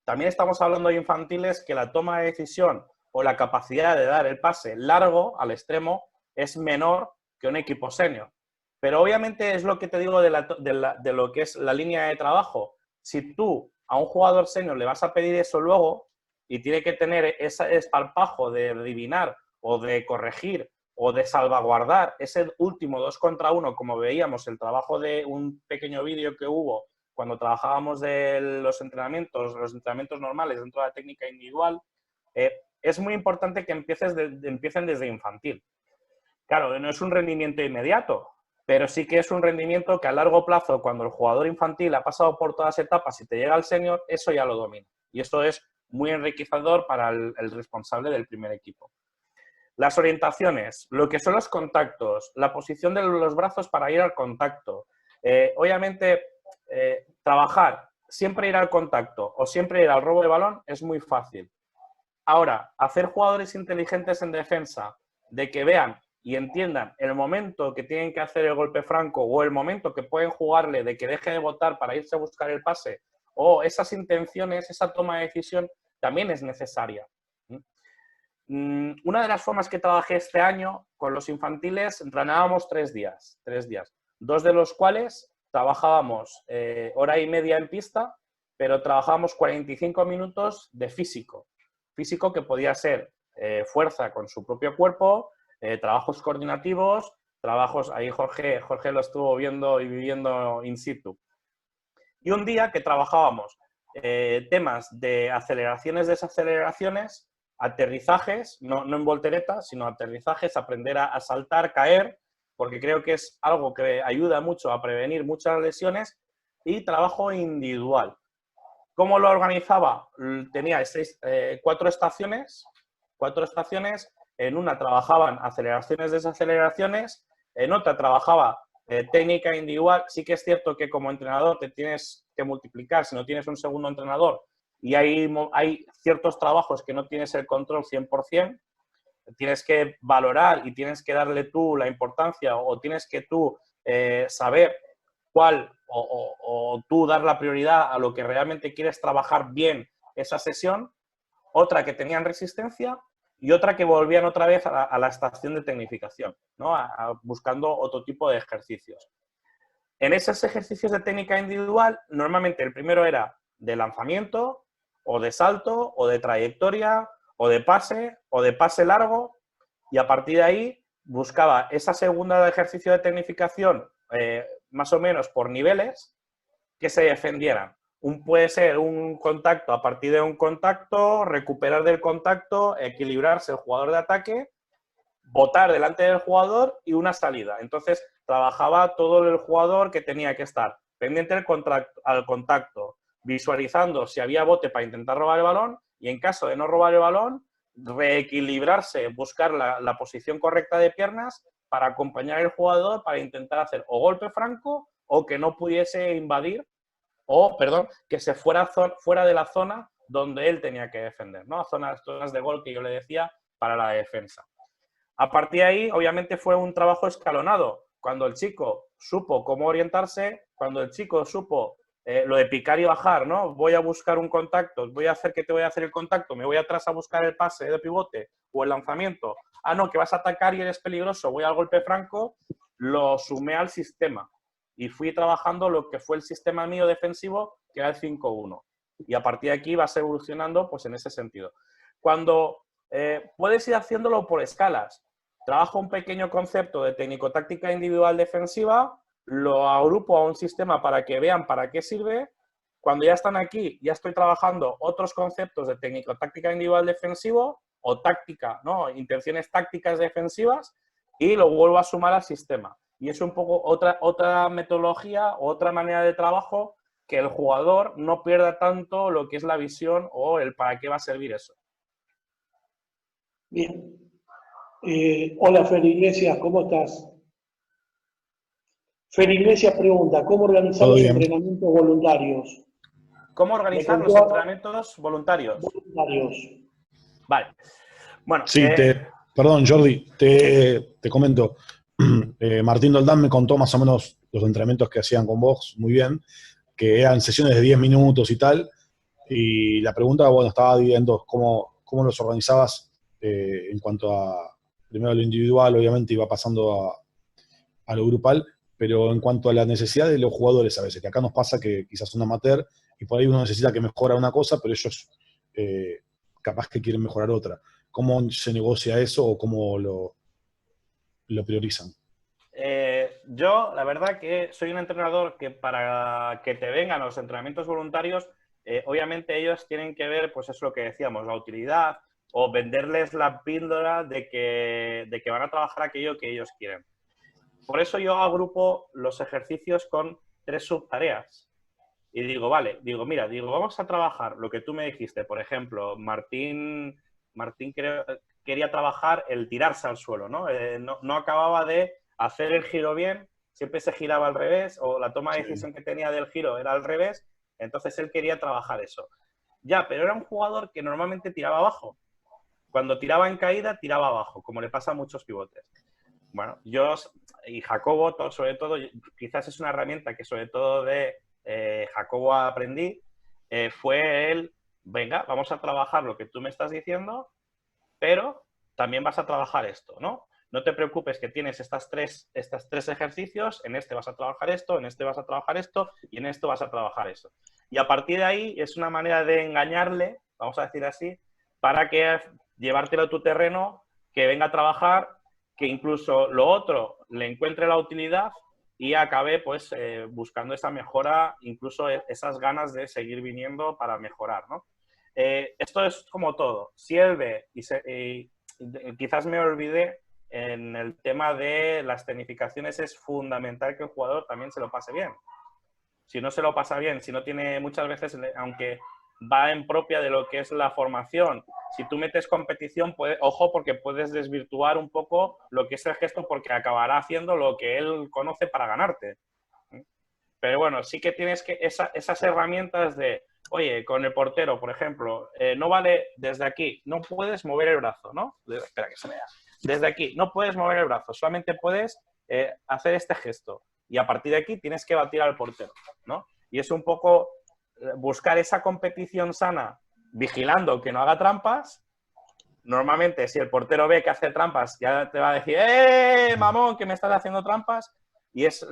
También estamos hablando de infantiles que la toma de decisión o la capacidad de dar el pase largo al extremo es menor que un equipo senior. Pero obviamente es lo que te digo de lo que es la línea de trabajo. Si tú a un jugador senior le vas a pedir eso luego y tiene que tener ese esparpajo de adivinar o de corregir o de salvaguardar ese último 2 contra 1, como veíamos el trabajo de un pequeño vídeo que hubo cuando trabajábamos de los entrenamientos normales dentro de la técnica individual, es muy importante que empiecen desde infantil. Claro, no es un rendimiento inmediato, pero sí que es un rendimiento que a largo plazo, cuando el jugador infantil ha pasado por todas las etapas y te llega al senior, eso ya lo domina. Y eso es muy enriquecedor para el responsable del primer equipo. Las orientaciones, lo que son los contactos, la posición de los brazos para ir al contacto. Obviamente, trabajar, siempre ir al contacto o siempre ir al robo de balón es muy fácil. Ahora, hacer jugadores inteligentes en defensa, de que vean y entiendan el momento que tienen que hacer el golpe franco o el momento que pueden jugarle de que deje de botar para irse a buscar el pase, o esas intenciones, esa toma de decisión, también es necesaria. Una de las formas que trabajé este año con los infantiles, entrenábamos 3 días, 2 de los cuales trabajábamos hora y media en pista, pero trabajábamos 45 minutos de físico. Físico que podía ser fuerza con su propio cuerpo, trabajos coordinativos, trabajos, ahí Jorge lo estuvo viendo y viviendo in situ. Y un día que trabajábamos temas de aceleraciones, desaceleraciones, aterrizajes, no en volteretas, sino aterrizajes, aprender a saltar, caer, porque creo que es algo que ayuda mucho a prevenir muchas lesiones, y trabajo individual. ¿Cómo lo organizaba? Tenía 4 estaciones, en una trabajaban aceleraciones, desaceleraciones, en otra trabajaba técnica individual. Sí que es cierto que como entrenador te tienes que multiplicar si no tienes un segundo entrenador, y hay ciertos trabajos que no tienes el control 100%, tienes que valorar y tienes que darle tú la importancia, o tienes que tú saber cuál o tú dar la prioridad a lo que realmente quieres trabajar bien esa sesión. Otra que tenían resistencia y otra que volvían otra vez a la estación de tecnificación, ¿no? Buscando otro tipo de ejercicios. En esos ejercicios de técnica individual, normalmente el primero era de lanzamiento, o de salto, o de trayectoria, o de pase largo, y a partir de ahí buscaba esa segunda de ejercicio de tecnificación más o menos por niveles que se defendieran. Puede ser un contacto, a partir de un contacto, recuperar del contacto, equilibrarse el jugador de ataque, botar delante del jugador y una salida. Entonces, trabajaba todo el jugador que tenía que estar pendiente al contacto, visualizando si había bote para intentar robar el balón, y en caso de no robar el balón, reequilibrarse, buscar la posición correcta de piernas para acompañar al jugador para intentar hacer o golpe franco o que no pudiese invadir, o, perdón, que se fuera de la zona donde él tenía que defender, ¿no? Zonas de gol que yo le decía para la defensa. A partir de ahí, obviamente, fue un trabajo escalonado. Cuando el chico supo cómo orientarse, cuando el chico supo lo de picar y bajar, ¿no? Voy a buscar un contacto, voy a hacer que te voy a hacer el contacto, me voy atrás a buscar el pase de pivote o el lanzamiento. Ah, no, que vas a atacar y eres peligroso, voy al golpe franco, lo sumé al sistema. Y fui trabajando lo que fue el sistema mío defensivo, que era el 5-1. Y a partir de aquí vas evolucionando pues en ese sentido. Cuando puedes ir haciéndolo por escalas. Trabajo un pequeño concepto de técnico-táctica individual defensiva, lo agrupo a un sistema para que vean para qué sirve. Cuando ya están aquí, ya estoy trabajando otros conceptos de técnico-táctica individual defensivo o táctica, ¿no? Intenciones tácticas defensivas, y lo vuelvo a sumar al sistema. Y es un poco otra metodología, otra manera de trabajo, que el jugador no pierda tanto lo que es la visión o el para qué va a servir eso. Bien. Hola, Fer Iglesias, ¿cómo estás? Fer Iglesias pregunta, ¿cómo organizar los entrenamientos voluntarios? ¿Cómo organizar los entrenamientos voluntarios? Vale. Bueno, sí, perdón, Jordi, te comento. Martín Doldán me contó más o menos los entrenamientos que hacían con vos, muy bien, que eran sesiones de 10 minutos y tal. Y la pregunta, bueno, estaba dividiendo cómo los organizabas en cuanto a, primero a lo individual, obviamente iba pasando a lo grupal, pero en cuanto a la necesidad de los jugadores a veces, que acá nos pasa que quizás son amateur y por ahí uno necesita que mejora una cosa, pero ellos capaz que quieren mejorar otra. ¿Cómo se negocia eso o cómo lo priorizan? Yo, la verdad que soy un entrenador que para que te vengan los entrenamientos voluntarios, obviamente ellos tienen que ver, pues es lo que decíamos, la utilidad, o venderles la píldora de que van a trabajar aquello que ellos quieren. Por eso yo agrupo los ejercicios con 3 subtareas. Y digo, vale, mira, vamos a trabajar lo que tú me dijiste. Por ejemplo, Martín quería trabajar el tirarse al suelo, ¿no? No acababa de hacer el giro bien, siempre se giraba al revés, o la toma de decisión que tenía del giro era al revés, entonces él quería trabajar eso. Ya, pero era un jugador que normalmente tiraba abajo. cuando tiraba en caída, tiraba abajo, como le pasa a muchos pivotes. Bueno, yo y Jacobo, sobre todo, quizás es una herramienta que sobre todo de Jacobo aprendí, fue el, venga, vamos a trabajar lo que tú me estás diciendo, pero también vas a trabajar esto, ¿no? No te preocupes que tienes estos tres ejercicios, en este vas a trabajar esto, en este vas a trabajar esto y en esto vas a trabajar eso. Y a partir de ahí es una manera de engañarle, vamos a decir así, para que llevártelo a tu terreno, que venga a trabajar, que incluso lo otro le encuentre la utilidad y acabe pues buscando esa mejora, incluso esas ganas de seguir viniendo para mejorar, ¿no? Esto es como todo. Si él ve y quizás me olvidé en el tema de las tecnificaciones, es fundamental que el jugador también se lo pase bien. Si no se lo pasa bien, si no tiene muchas veces, aunque va en propia de lo que es la formación, si tú metes competición, ojo, porque puedes desvirtuar un poco lo que es el gesto porque acabará haciendo lo que él conoce para ganarte. Pero bueno, sí que tienes que esas herramientas de, oye, con el portero, por ejemplo, no vale desde aquí, no puedes mover el brazo, ¿no? Espera que se vea. Desde aquí, no puedes mover el brazo, solamente puedes hacer este gesto. Y a partir de aquí tienes que batir al portero, ¿no? Y es un poco buscar esa competición sana, vigilando que no haga trampas. Normalmente, si el portero ve que hace trampas, ya te va a decir, mamón, que me estás haciendo trampas. Y es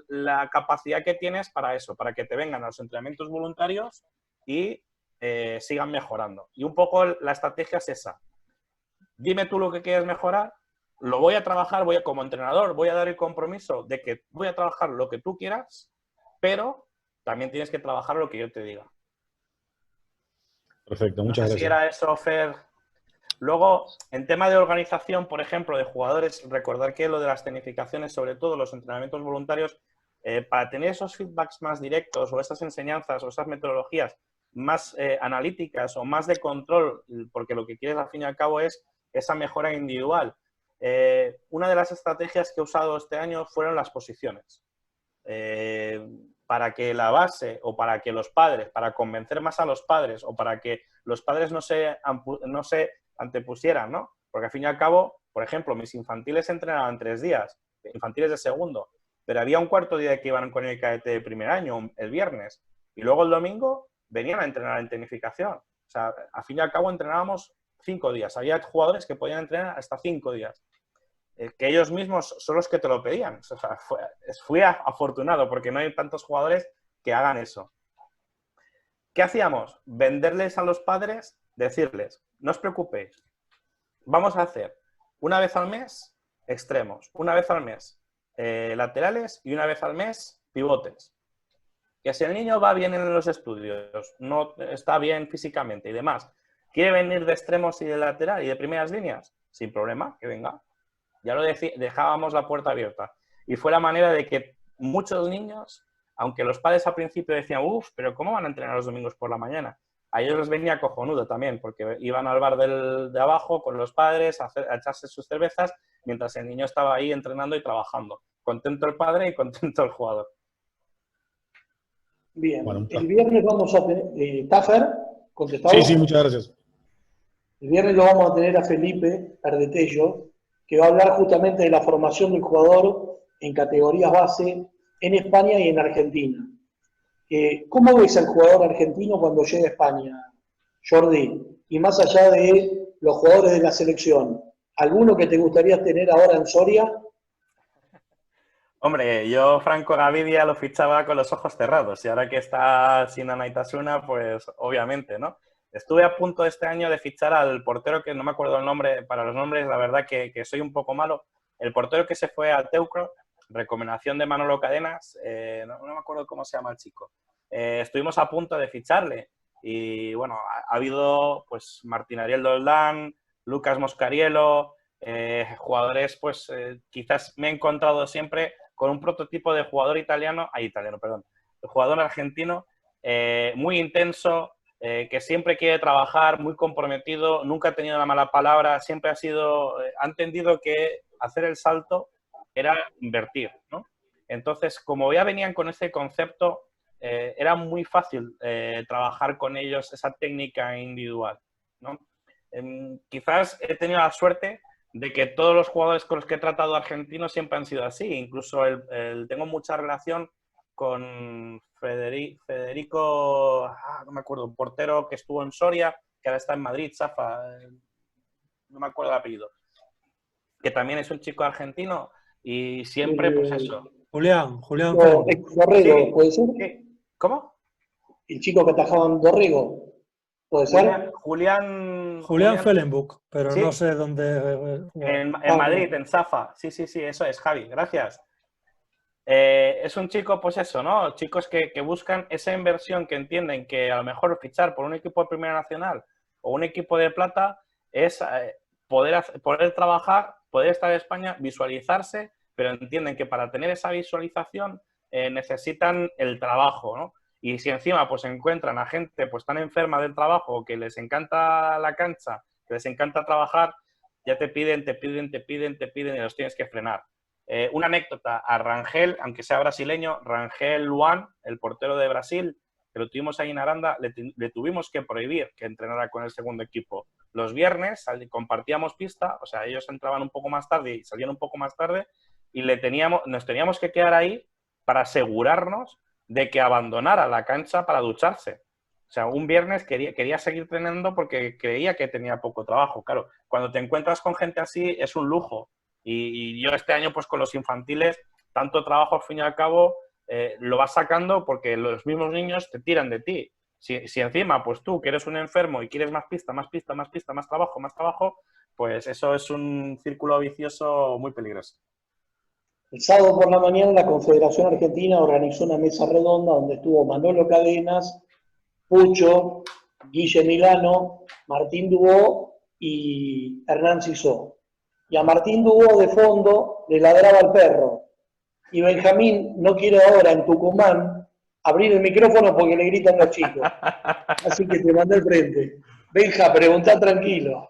la capacidad que tienes para eso, para que te vengan a los entrenamientos voluntarios y sigan mejorando. Y un poco la estrategia es esa. Dime tú lo que quieres mejorar, lo voy a trabajar, como entrenador, voy a dar el compromiso de que voy a trabajar lo que tú quieras, pero también tienes que trabajar lo que yo te diga. Perfecto, No muchas sé si gracias. era eso, Fer. Luego, en tema de organización, por ejemplo, de jugadores, recordar que lo de las tecnificaciones, sobre todo los entrenamientos voluntarios, para tener esos feedbacks más directos o esas enseñanzas o esas metodologías más analíticas o más de control, porque lo que quieres al fin y al cabo es esa mejora individual. Una de las estrategias que he usado este año fueron las posiciones. Para que la base o para que los padres, para convencer más a los padres o para que los padres no se antepusieran, ¿no? Porque al fin y al cabo, por ejemplo, mis infantiles entrenaban 3 días, infantiles de segundo, pero había un cuarto día que iban con el cadete de primer año, el viernes, y luego el domingo venían a entrenar en tecnificación. O sea, al fin y al cabo entrenábamos 5 días. Había jugadores que podían entrenar hasta 5 días. Que ellos mismos son los que te lo pedían. O sea, fui afortunado porque no hay tantos jugadores que hagan eso. ¿Qué hacíamos? Venderles a los padres, decirles, no os preocupéis, vamos a hacer una vez al mes extremos, una vez al mes laterales y una vez al mes pivotes. Que si el niño va bien en los estudios, no está bien físicamente y demás, quiere venir de extremos y de lateral y de primeras líneas, sin problema, que venga. Ya lo dejábamos la puerta abierta. Y fue la manera de que muchos niños, aunque los padres al principio decían, pero ¿cómo van a entrenar los domingos por la mañana? A ellos les venía cojonudo también, porque iban al bar de abajo con los padres a echarse sus cervezas, mientras el niño estaba ahí entrenando y trabajando. Contento el padre y contento el jugador. Bien, Bueno, el viernes vamos a tener, ¿Taffer? ¿Contestado? sí, muchas gracias. El viernes lo vamos a tener a Felipe Ardetello, que va a hablar justamente de la formación del jugador en categorías base en España y en Argentina. ¿Cómo ves al jugador argentino cuando llega a España, Jordi? Y más allá de los jugadores de la selección, ¿alguno que te gustaría tener ahora en Soria? Hombre, yo Franco Gavidia lo fichaba con los ojos cerrados y ahora que está sin Anaitasuna, pues obviamente, ¿no? Estuve a punto este año de fichar al portero, que no me acuerdo el nombre, para los nombres, la verdad que soy un poco malo. El portero que se fue al Teucro, recomendación de Manolo Cadenas, no me acuerdo cómo se llama el chico. Estuvimos a punto de ficharle y bueno, ha habido pues Martín Ariel Doldán, Lucas Moscariello, jugadores pues quizás me he encontrado siempre con un prototipo de jugador jugador argentino muy intenso, que siempre quiere trabajar, muy comprometido, nunca ha tenido una mala palabra, siempre ha entendido que hacer el salto era invertir, ¿no? Entonces, como ya venían con ese concepto, era muy fácil trabajar con ellos esa técnica individual, ¿no? quizás he tenido la suerte de que todos los jugadores con los que he tratado argentinos siempre han sido así. Incluso tengo mucha relación con Federico, no me acuerdo, un portero que estuvo en Soria, que ahora está en Madrid, Zafa, no me acuerdo el apellido, que también es un chico argentino y siempre, pues eso. Julián Dorrego, Sí, ¿puede ser? sí. ¿Cómo? El chico que atajaba en Dorrego, ¿puede ser? Julián Fellenbuch, pero sí, no sé dónde. en Madrid, en Zafa. Sí, eso es, Javi, gracias. Es un chico, pues eso, ¿no? Chicos que buscan esa inversión, que entienden que a lo mejor fichar por un equipo de Primera Nacional o un equipo de plata es poder trabajar, poder estar en España, visualizarse, pero entienden que para tener esa visualización necesitan el trabajo, ¿no? Y si encima pues encuentran a gente pues tan enferma del trabajo que les encanta la cancha, que les encanta trabajar, ya te piden y los tienes que frenar. Una anécdota, a Rangel, aunque sea brasileño, Rangel Luan, el portero de Brasil, que lo tuvimos ahí en Aranda, le tuvimos que prohibir que entrenara con el segundo equipo. Los viernes compartíamos pista, o sea, ellos entraban un poco más tarde y salían un poco más tarde, y nos teníamos que quedar ahí para asegurarnos de que abandonara la cancha para ducharse. O sea, un viernes quería seguir entrenando porque creía que tenía poco trabajo. Claro, cuando te encuentras con gente así es un lujo. Y yo este año, pues con los infantiles, tanto trabajo al fin y al cabo lo vas sacando porque los mismos niños te tiran de ti. Si encima, pues tú, que eres un enfermo y quieres más pista, más trabajo, pues eso es un círculo vicioso muy peligroso. El sábado por la mañana la Confederación Argentina organizó una mesa redonda donde estuvo Manolo Cadenas, Pucho, Guille Milano, Martín Dubó y Hernán Cisó. Y a Martín Dubó de fondo le ladraba al perro. Y Benjamín no quiere ahora en Tucumán abrir el micrófono porque le gritan los chicos. Así que te mandé al frente. Benja, preguntá tranquilo.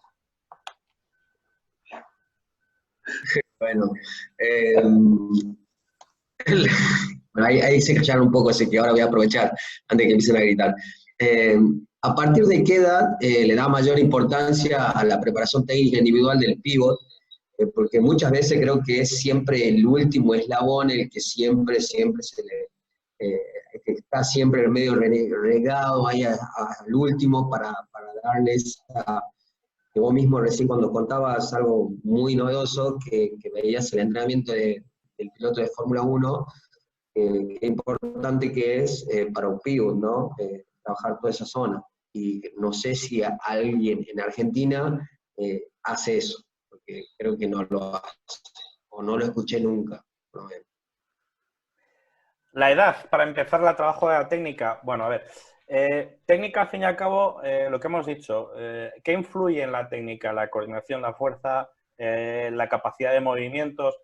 Bueno, bueno, ahí se callaron un poco, así que ahora voy a aprovechar antes de que empiecen a gritar. ¿A partir de qué edad le da mayor importancia a la preparación técnica individual del pívot? Porque muchas veces creo que es siempre el último eslabón el que siempre se le... que está siempre en el medio regado ahí al último para darles a... Que vos mismo recién cuando contabas algo muy novedoso, que veías el entrenamiento del piloto de Fórmula 1, qué importante que es para un pívot, ¿no? Trabajar toda esa zona. Y no sé si alguien en Argentina hace eso, porque creo que no lo hace, o no lo escuché nunca, por lo menos. La edad para empezar el trabajo de la técnica, bueno, a ver, técnica al fin y al cabo, lo que hemos dicho, ¿qué influye en la técnica? La coordinación, la fuerza, la capacidad de movimientos.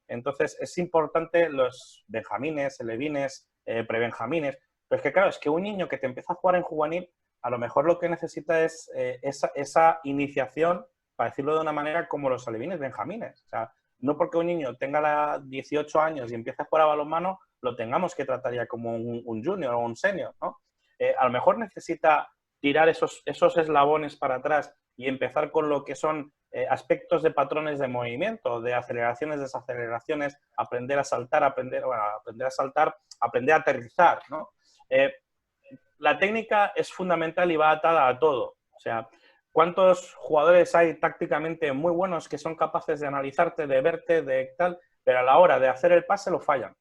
Entonces es importante los benjamines, elevines, prebenjamines, pero es que claro, es que un niño que te empieza a jugar en juvenil, a lo mejor lo que necesita es esa iniciación, para decirlo de una manera, como los alevines benjamines. O sea, no porque un niño tenga 18 años y empiece a jugar a balonmano, lo tengamos que tratar ya como un junior o un senior, ¿no? A lo mejor necesita tirar esos eslabones para atrás y empezar con lo que son aspectos de patrones de movimiento, de aceleraciones, desaceleraciones, aprender a saltar, aprender a aterrizar, ¿no? La técnica es fundamental y va atada a todo. O sea, ¿cuántos jugadores hay tácticamente muy buenos que son capaces de analizarte, de verte, de tal, pero a la hora de hacer el pase lo fallan?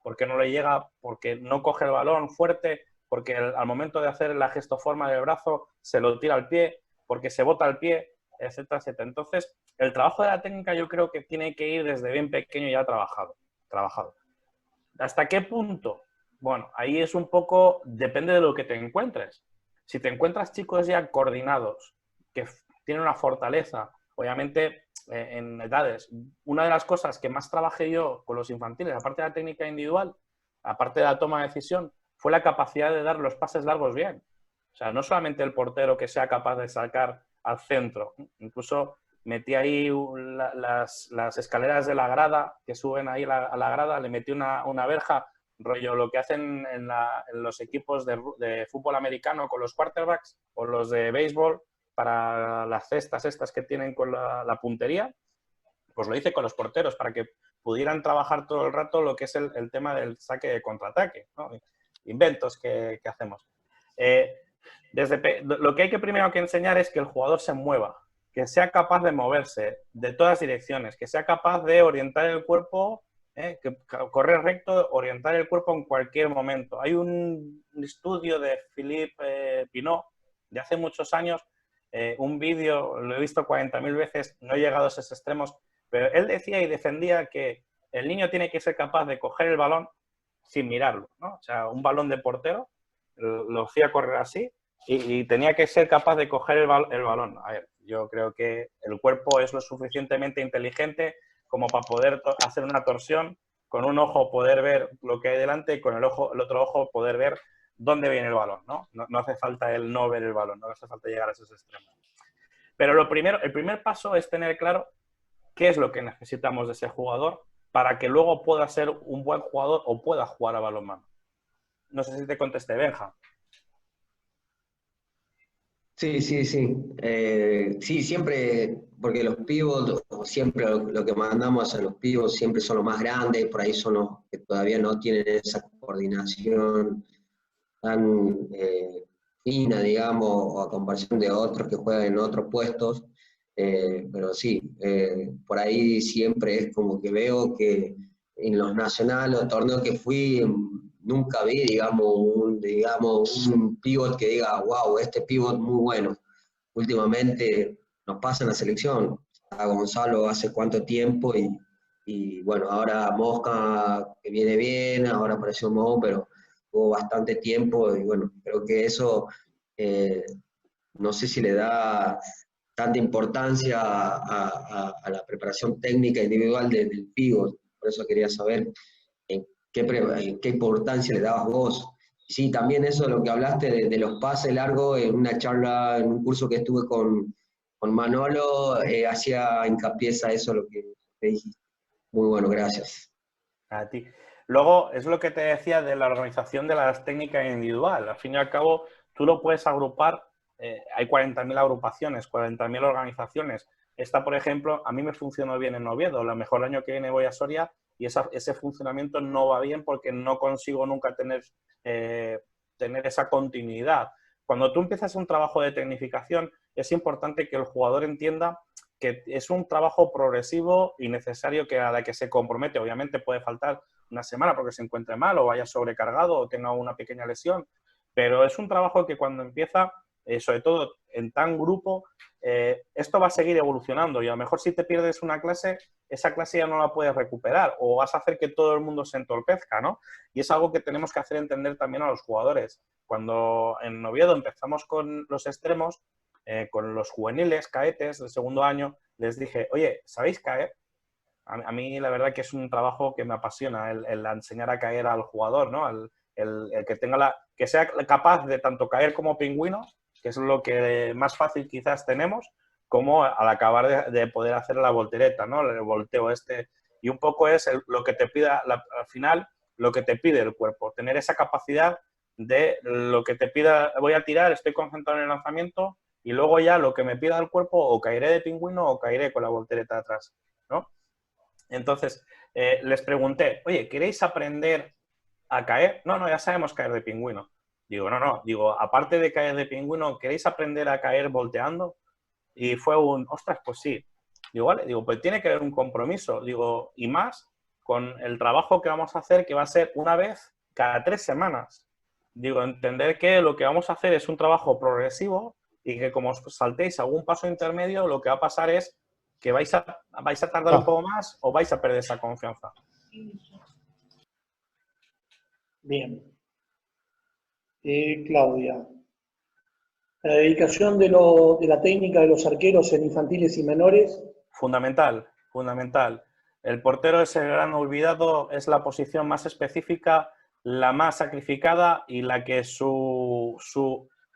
Porque no le llega, porque no coge el balón fuerte, porque al momento de hacer la gestoforma del brazo se lo tira al pie, porque se bota al pie, etcétera, etcétera. Entonces, el trabajo de la técnica yo creo que tiene que ir desde bien pequeño ya trabajado. ¿Hasta qué punto? Bueno, ahí es un poco, depende de lo que te encuentres. Si te encuentras chicos ya coordinados, que tienen una fortaleza, obviamente en edades. Una de las cosas que más trabajé yo con los infantiles, aparte de la técnica individual, aparte de la toma de decisión, fue la capacidad de dar los pases largos bien. O sea, no solamente el portero que sea capaz de sacar al centro, incluso metí ahí las escaleras de la grada, que suben ahí a la grada, le metí una verja, rollo lo que hacen en los equipos de fútbol americano con los quarterbacks o los de béisbol, para las cestas estas que tienen con la puntería, pues lo hice con los porteros para que pudieran trabajar todo el rato lo que es el tema del saque de contraataque, ¿no? Inventos que hacemos. Lo que hay que primero que enseñar es que el jugador se mueva, que sea capaz de moverse de todas direcciones, que sea capaz de orientar el cuerpo, que correr recto, orientar el cuerpo en cualquier momento. Hay un estudio de Philippe Pinot de hace muchos años, un vídeo, lo he visto 40.000 veces, no he llegado a esos extremos, pero él decía y defendía que el niño tiene que ser capaz de coger el balón sin mirarlo, ¿no? O sea, un balón de portero, lo hacía correr así y tenía que ser capaz de coger el balón. A ver, yo creo que el cuerpo es lo suficientemente inteligente como para poder hacer una torsión, con un ojo poder ver lo que hay delante y con el otro ojo poder ver dónde viene el balón, ¿no? No hace falta el no ver el balón, no hace falta llegar a esos extremos. Pero el primer paso es tener claro qué es lo que necesitamos de ese jugador para que luego pueda ser un buen jugador o pueda jugar a balonmano. No sé si te contesté, Benja. Sí. Sí, siempre, porque los pivots, siempre lo que mandamos a los pivots siempre son los más grandes, por ahí son los que todavía no tienen esa coordinación tan fina, digamos, o a comparación de otros que juegan en otros puestos. Pero sí, por ahí siempre es como que veo que en los nacionales o torneos que fui, nunca vi, digamos, un pivot que diga, wow, este pivot muy bueno. Últimamente nos pasa en la selección. A Gonzalo hace cuánto tiempo y bueno, ahora Mosca que viene bien, ahora apareció Mo, pero tuvo bastante tiempo y bueno, creo que eso no sé si le da tanta importancia a la preparación técnica individual del pívot. Por eso quería saber en qué importancia le dabas vos. Sí, también eso, lo que hablaste de los pases largos, en una charla, en un curso que estuve con Manolo, hacía hincapié a eso, lo que dijiste. Muy bueno, gracias. A ti. Luego, es lo que te decía de la organización de las técnicas individual. Al fin y al cabo, tú lo puedes agrupar. Hay 40.000 agrupaciones, 40.000 organizaciones. Esta, por ejemplo, a mí me funcionó bien en Oviedo. A lo mejor el año que viene voy a Soria y ese funcionamiento no va bien porque no consigo nunca tener esa continuidad. Cuando tú empiezas un trabajo de tecnificación, es importante que el jugador entienda que es un trabajo progresivo y necesario a la que se compromete. Obviamente puede faltar una semana porque se encuentre mal o vaya sobrecargado o tenga una pequeña lesión, pero es un trabajo que cuando empieza, sobre todo en tan grupo, esto va a seguir evolucionando y a lo mejor si te pierdes una clase, esa clase ya no la puedes recuperar o vas a hacer que todo el mundo se entorpezca, ¿no? Y es algo que tenemos que hacer entender también a los jugadores. Cuando en Oviedo empezamos con los extremos, con los juveniles, cadetes del segundo año, les dije, oye, ¿sabéis caer? A mí la verdad que es un trabajo que me apasiona, el enseñar a caer al jugador, ¿no? El que sea capaz de tanto caer como pingüino, que es lo que más fácil quizás tenemos, como al acabar de poder hacer la voltereta, ¿no? El volteo este. Y un poco es lo que te pida, al final, lo que te pide el cuerpo, tener esa capacidad de lo que te pida, voy a tirar, estoy concentrado en el lanzamiento y luego ya lo que me pida el cuerpo o caeré de pingüino o caeré con la voltereta atrás, ¿no? Entonces, les pregunté, oye, ¿queréis aprender a caer? No, ya sabemos caer de pingüino. Digo, no, digo, aparte de caer de pingüino, ¿queréis aprender a caer volteando? Y fue ostras, pues sí. Digo, vale, digo, pues tiene que haber un compromiso. Digo, y más con el trabajo que vamos a hacer, que va a ser una vez cada 3 semanas. Digo, entender que lo que vamos a hacer es un trabajo progresivo y que como os saltéis algún paso intermedio, lo que va a pasar es que vais a tardar un poco más o vais a perder esa confianza. Bien. Claudia. La dedicación de la técnica de los arqueros en infantiles y menores. Fundamental. El portero es el gran olvidado, es la posición más específica, la más sacrificada y la que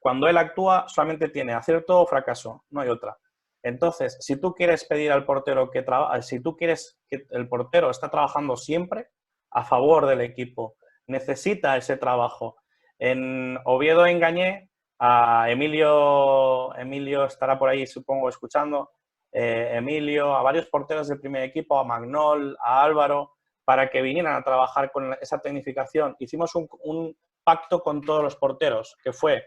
cuando él actúa solamente tiene acierto o fracaso, no hay otra. Entonces, si tú quieres pedir al portero si tú quieres que el portero está trabajando siempre a favor del equipo, necesita ese trabajo. En Oviedo Engañé a Emilio estará por ahí, supongo, escuchando, Emilio, a varios porteros del primer equipo, a Magnol, a Álvaro, para que vinieran a trabajar con esa tecnificación. Hicimos un pacto con todos los porteros, que fue,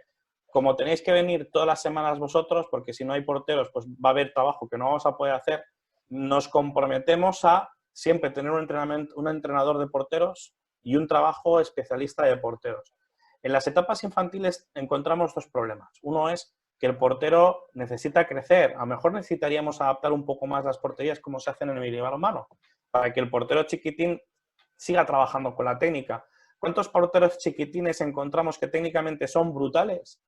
como tenéis que venir todas las semanas vosotros, porque si no hay porteros, pues va a haber trabajo que no vamos a poder hacer, nos comprometemos a siempre tener un entrenador de porteros y un trabajo especialista de porteros. En las etapas infantiles encontramos dos problemas. Uno es que el portero necesita crecer. A lo mejor necesitaríamos adaptar un poco más las porterías como se hacen en el minibalonmano, para que el portero chiquitín siga trabajando con la técnica. ¿Cuántos porteros chiquitines encontramos que técnicamente son brutales,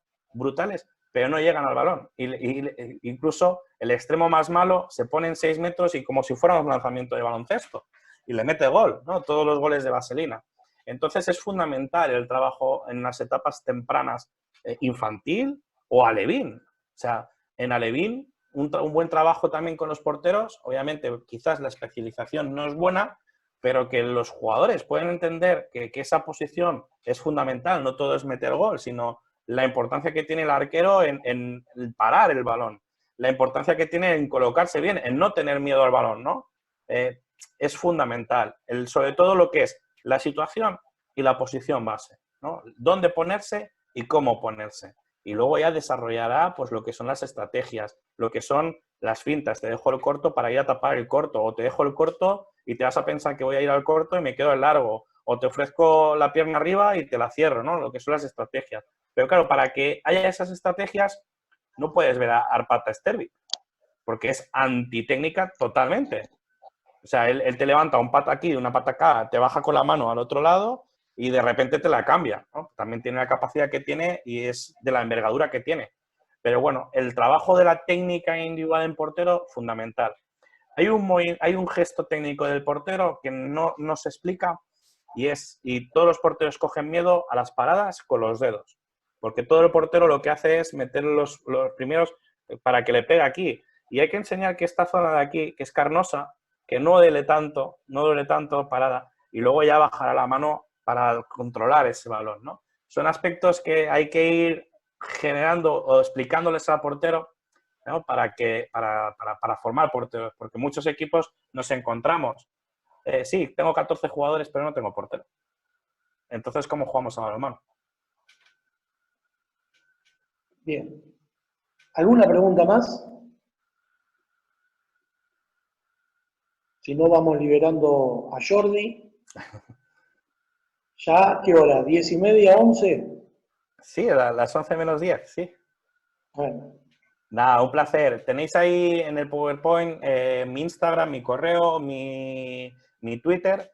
pero no llegan al balón? Incluso el extremo más malo se pone en 6 metros y como si fuera un lanzamiento de baloncesto y le mete gol, ¿no? Todos los goles de vaselina. Entonces es fundamental el trabajo en las etapas tempranas infantil o alevín. O sea, en alevín un buen trabajo también con los porteros. Obviamente quizás la especialización no es buena, pero que los jugadores pueden entender que esa posición es fundamental. No todo es meter gol, sino la importancia que tiene el arquero en parar el balón, la importancia que tiene en colocarse bien, en no tener miedo al balón, ¿no? Es fundamental. Sobre todo lo que es la situación y la posición base, ¿no? Dónde ponerse y cómo ponerse. Y luego ya desarrollará pues lo que son las estrategias, lo que son las fintas. Te dejo el corto para ir a tapar el corto, o te dejo el corto y te vas a pensar que voy a ir al corto y me quedo el largo, o te ofrezco la pierna arriba y te la cierro, ¿no? Lo que son las estrategias. Pero claro, para que haya esas estrategias no puedes ver a Arpata Stervi, porque es antitécnica totalmente. O sea, él te levanta un pata aquí, una pata acá, te baja con la mano al otro lado y de repente te la cambia, ¿no? También tiene la capacidad que tiene y es de la envergadura que tiene. Pero bueno, el trabajo de la técnica individual en portero, fundamental. Hay un gesto técnico del portero que no se explica y todos los porteros cogen miedo a las paradas con los dedos. Porque todo el portero lo que hace es meter los primeros para que le pegue aquí. Y hay que enseñar que esta zona de aquí, que es carnosa, que no duele tanto parada, y luego ya bajará la mano para controlar ese balón, ¿no? Son aspectos que hay que ir generando o explicándoles al portero, ¿no? Para formar porteros, porque muchos equipos nos encontramos. Sí, tengo 14 jugadores, pero no tengo portero. Entonces, ¿cómo jugamos a balonmano? Bien. ¿Alguna pregunta más? Si no, vamos liberando a Jordi. ¿Ya qué hora? ¿10:30, 11? Sí, a las 11 menos 10, sí. Bueno. Nada, un placer. Tenéis ahí en el PowerPoint mi Instagram, mi correo, mi Twitter.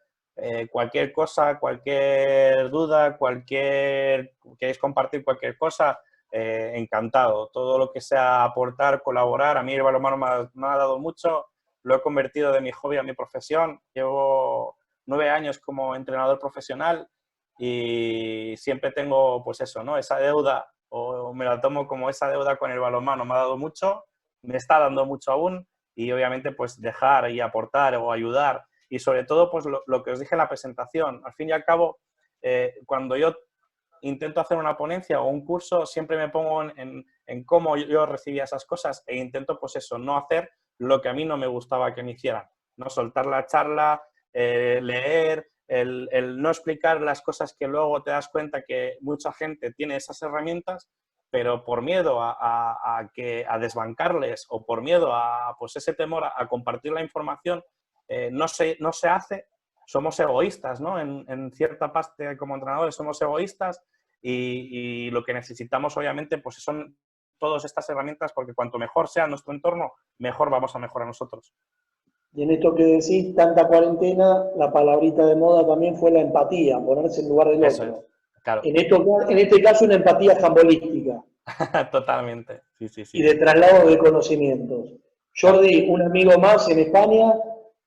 Cualquier cosa, cualquier duda, queréis compartir cualquier cosa, encantado. Todo lo que sea aportar, colaborar. A mí el balonmano me ha dado mucho. Lo he convertido de mi hobby a mi profesión. Llevo 9 años como entrenador profesional y siempre tengo, pues eso, ¿no? Esa deuda, o me la tomo como esa deuda con el balonmano. Me ha dado mucho, me está dando mucho aún y obviamente pues dejar y aportar o ayudar. Y sobre todo, pues lo que os dije en la presentación. Al fin y al cabo, cuando yo intento hacer una ponencia o un curso, siempre me pongo en cómo yo recibía esas cosas e intento, pues eso, no hacer lo que a mí no me gustaba que me hicieran, ¿no? Soltar la charla, leer, el no explicar las cosas que luego te das cuenta que mucha gente tiene esas herramientas, pero por miedo a desbancarles o por miedo a pues ese temor a compartir la información, no se hace. Somos egoístas, ¿no? En cierta parte como entrenadores somos egoístas y lo que necesitamos obviamente pues son todas estas herramientas, porque cuanto mejor sea nuestro entorno, mejor vamos a mejorar nosotros. Y en esto que decís, tanta cuarentena, la palabrita de moda también fue la empatía, ponerse en lugar del Eso otro. Es, claro. En este caso, una empatía jambolística. Totalmente, sí. Y de traslado de conocimientos. Jordi, un amigo más en España,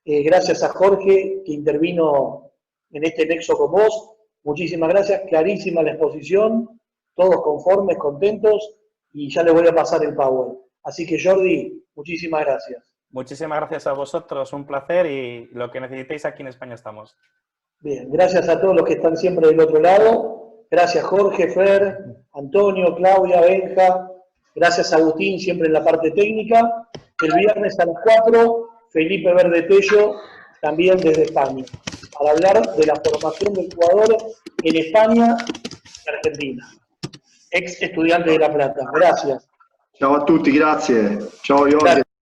gracias a Jorge que intervino en este nexo con vos. Muchísimas gracias, clarísima la exposición, todos conformes, contentos, y ya les voy a pasar el power. Así que Jordi, muchísimas gracias. Muchísimas gracias a vosotros, un placer, y lo que necesitéis aquí en España estamos. Bien, gracias a todos los que están siempre del otro lado. Gracias Jorge, Fer, Antonio, Claudia, Benja. Gracias Agustín, siempre en la parte técnica. El viernes a las 4, Felipe Verde Tello, también desde España, para hablar de la formación del jugador en España y Argentina. Ex estudiante de La Plata. Gracias. Ciao a tutti, grazie. Ciao Jorge. Gracias.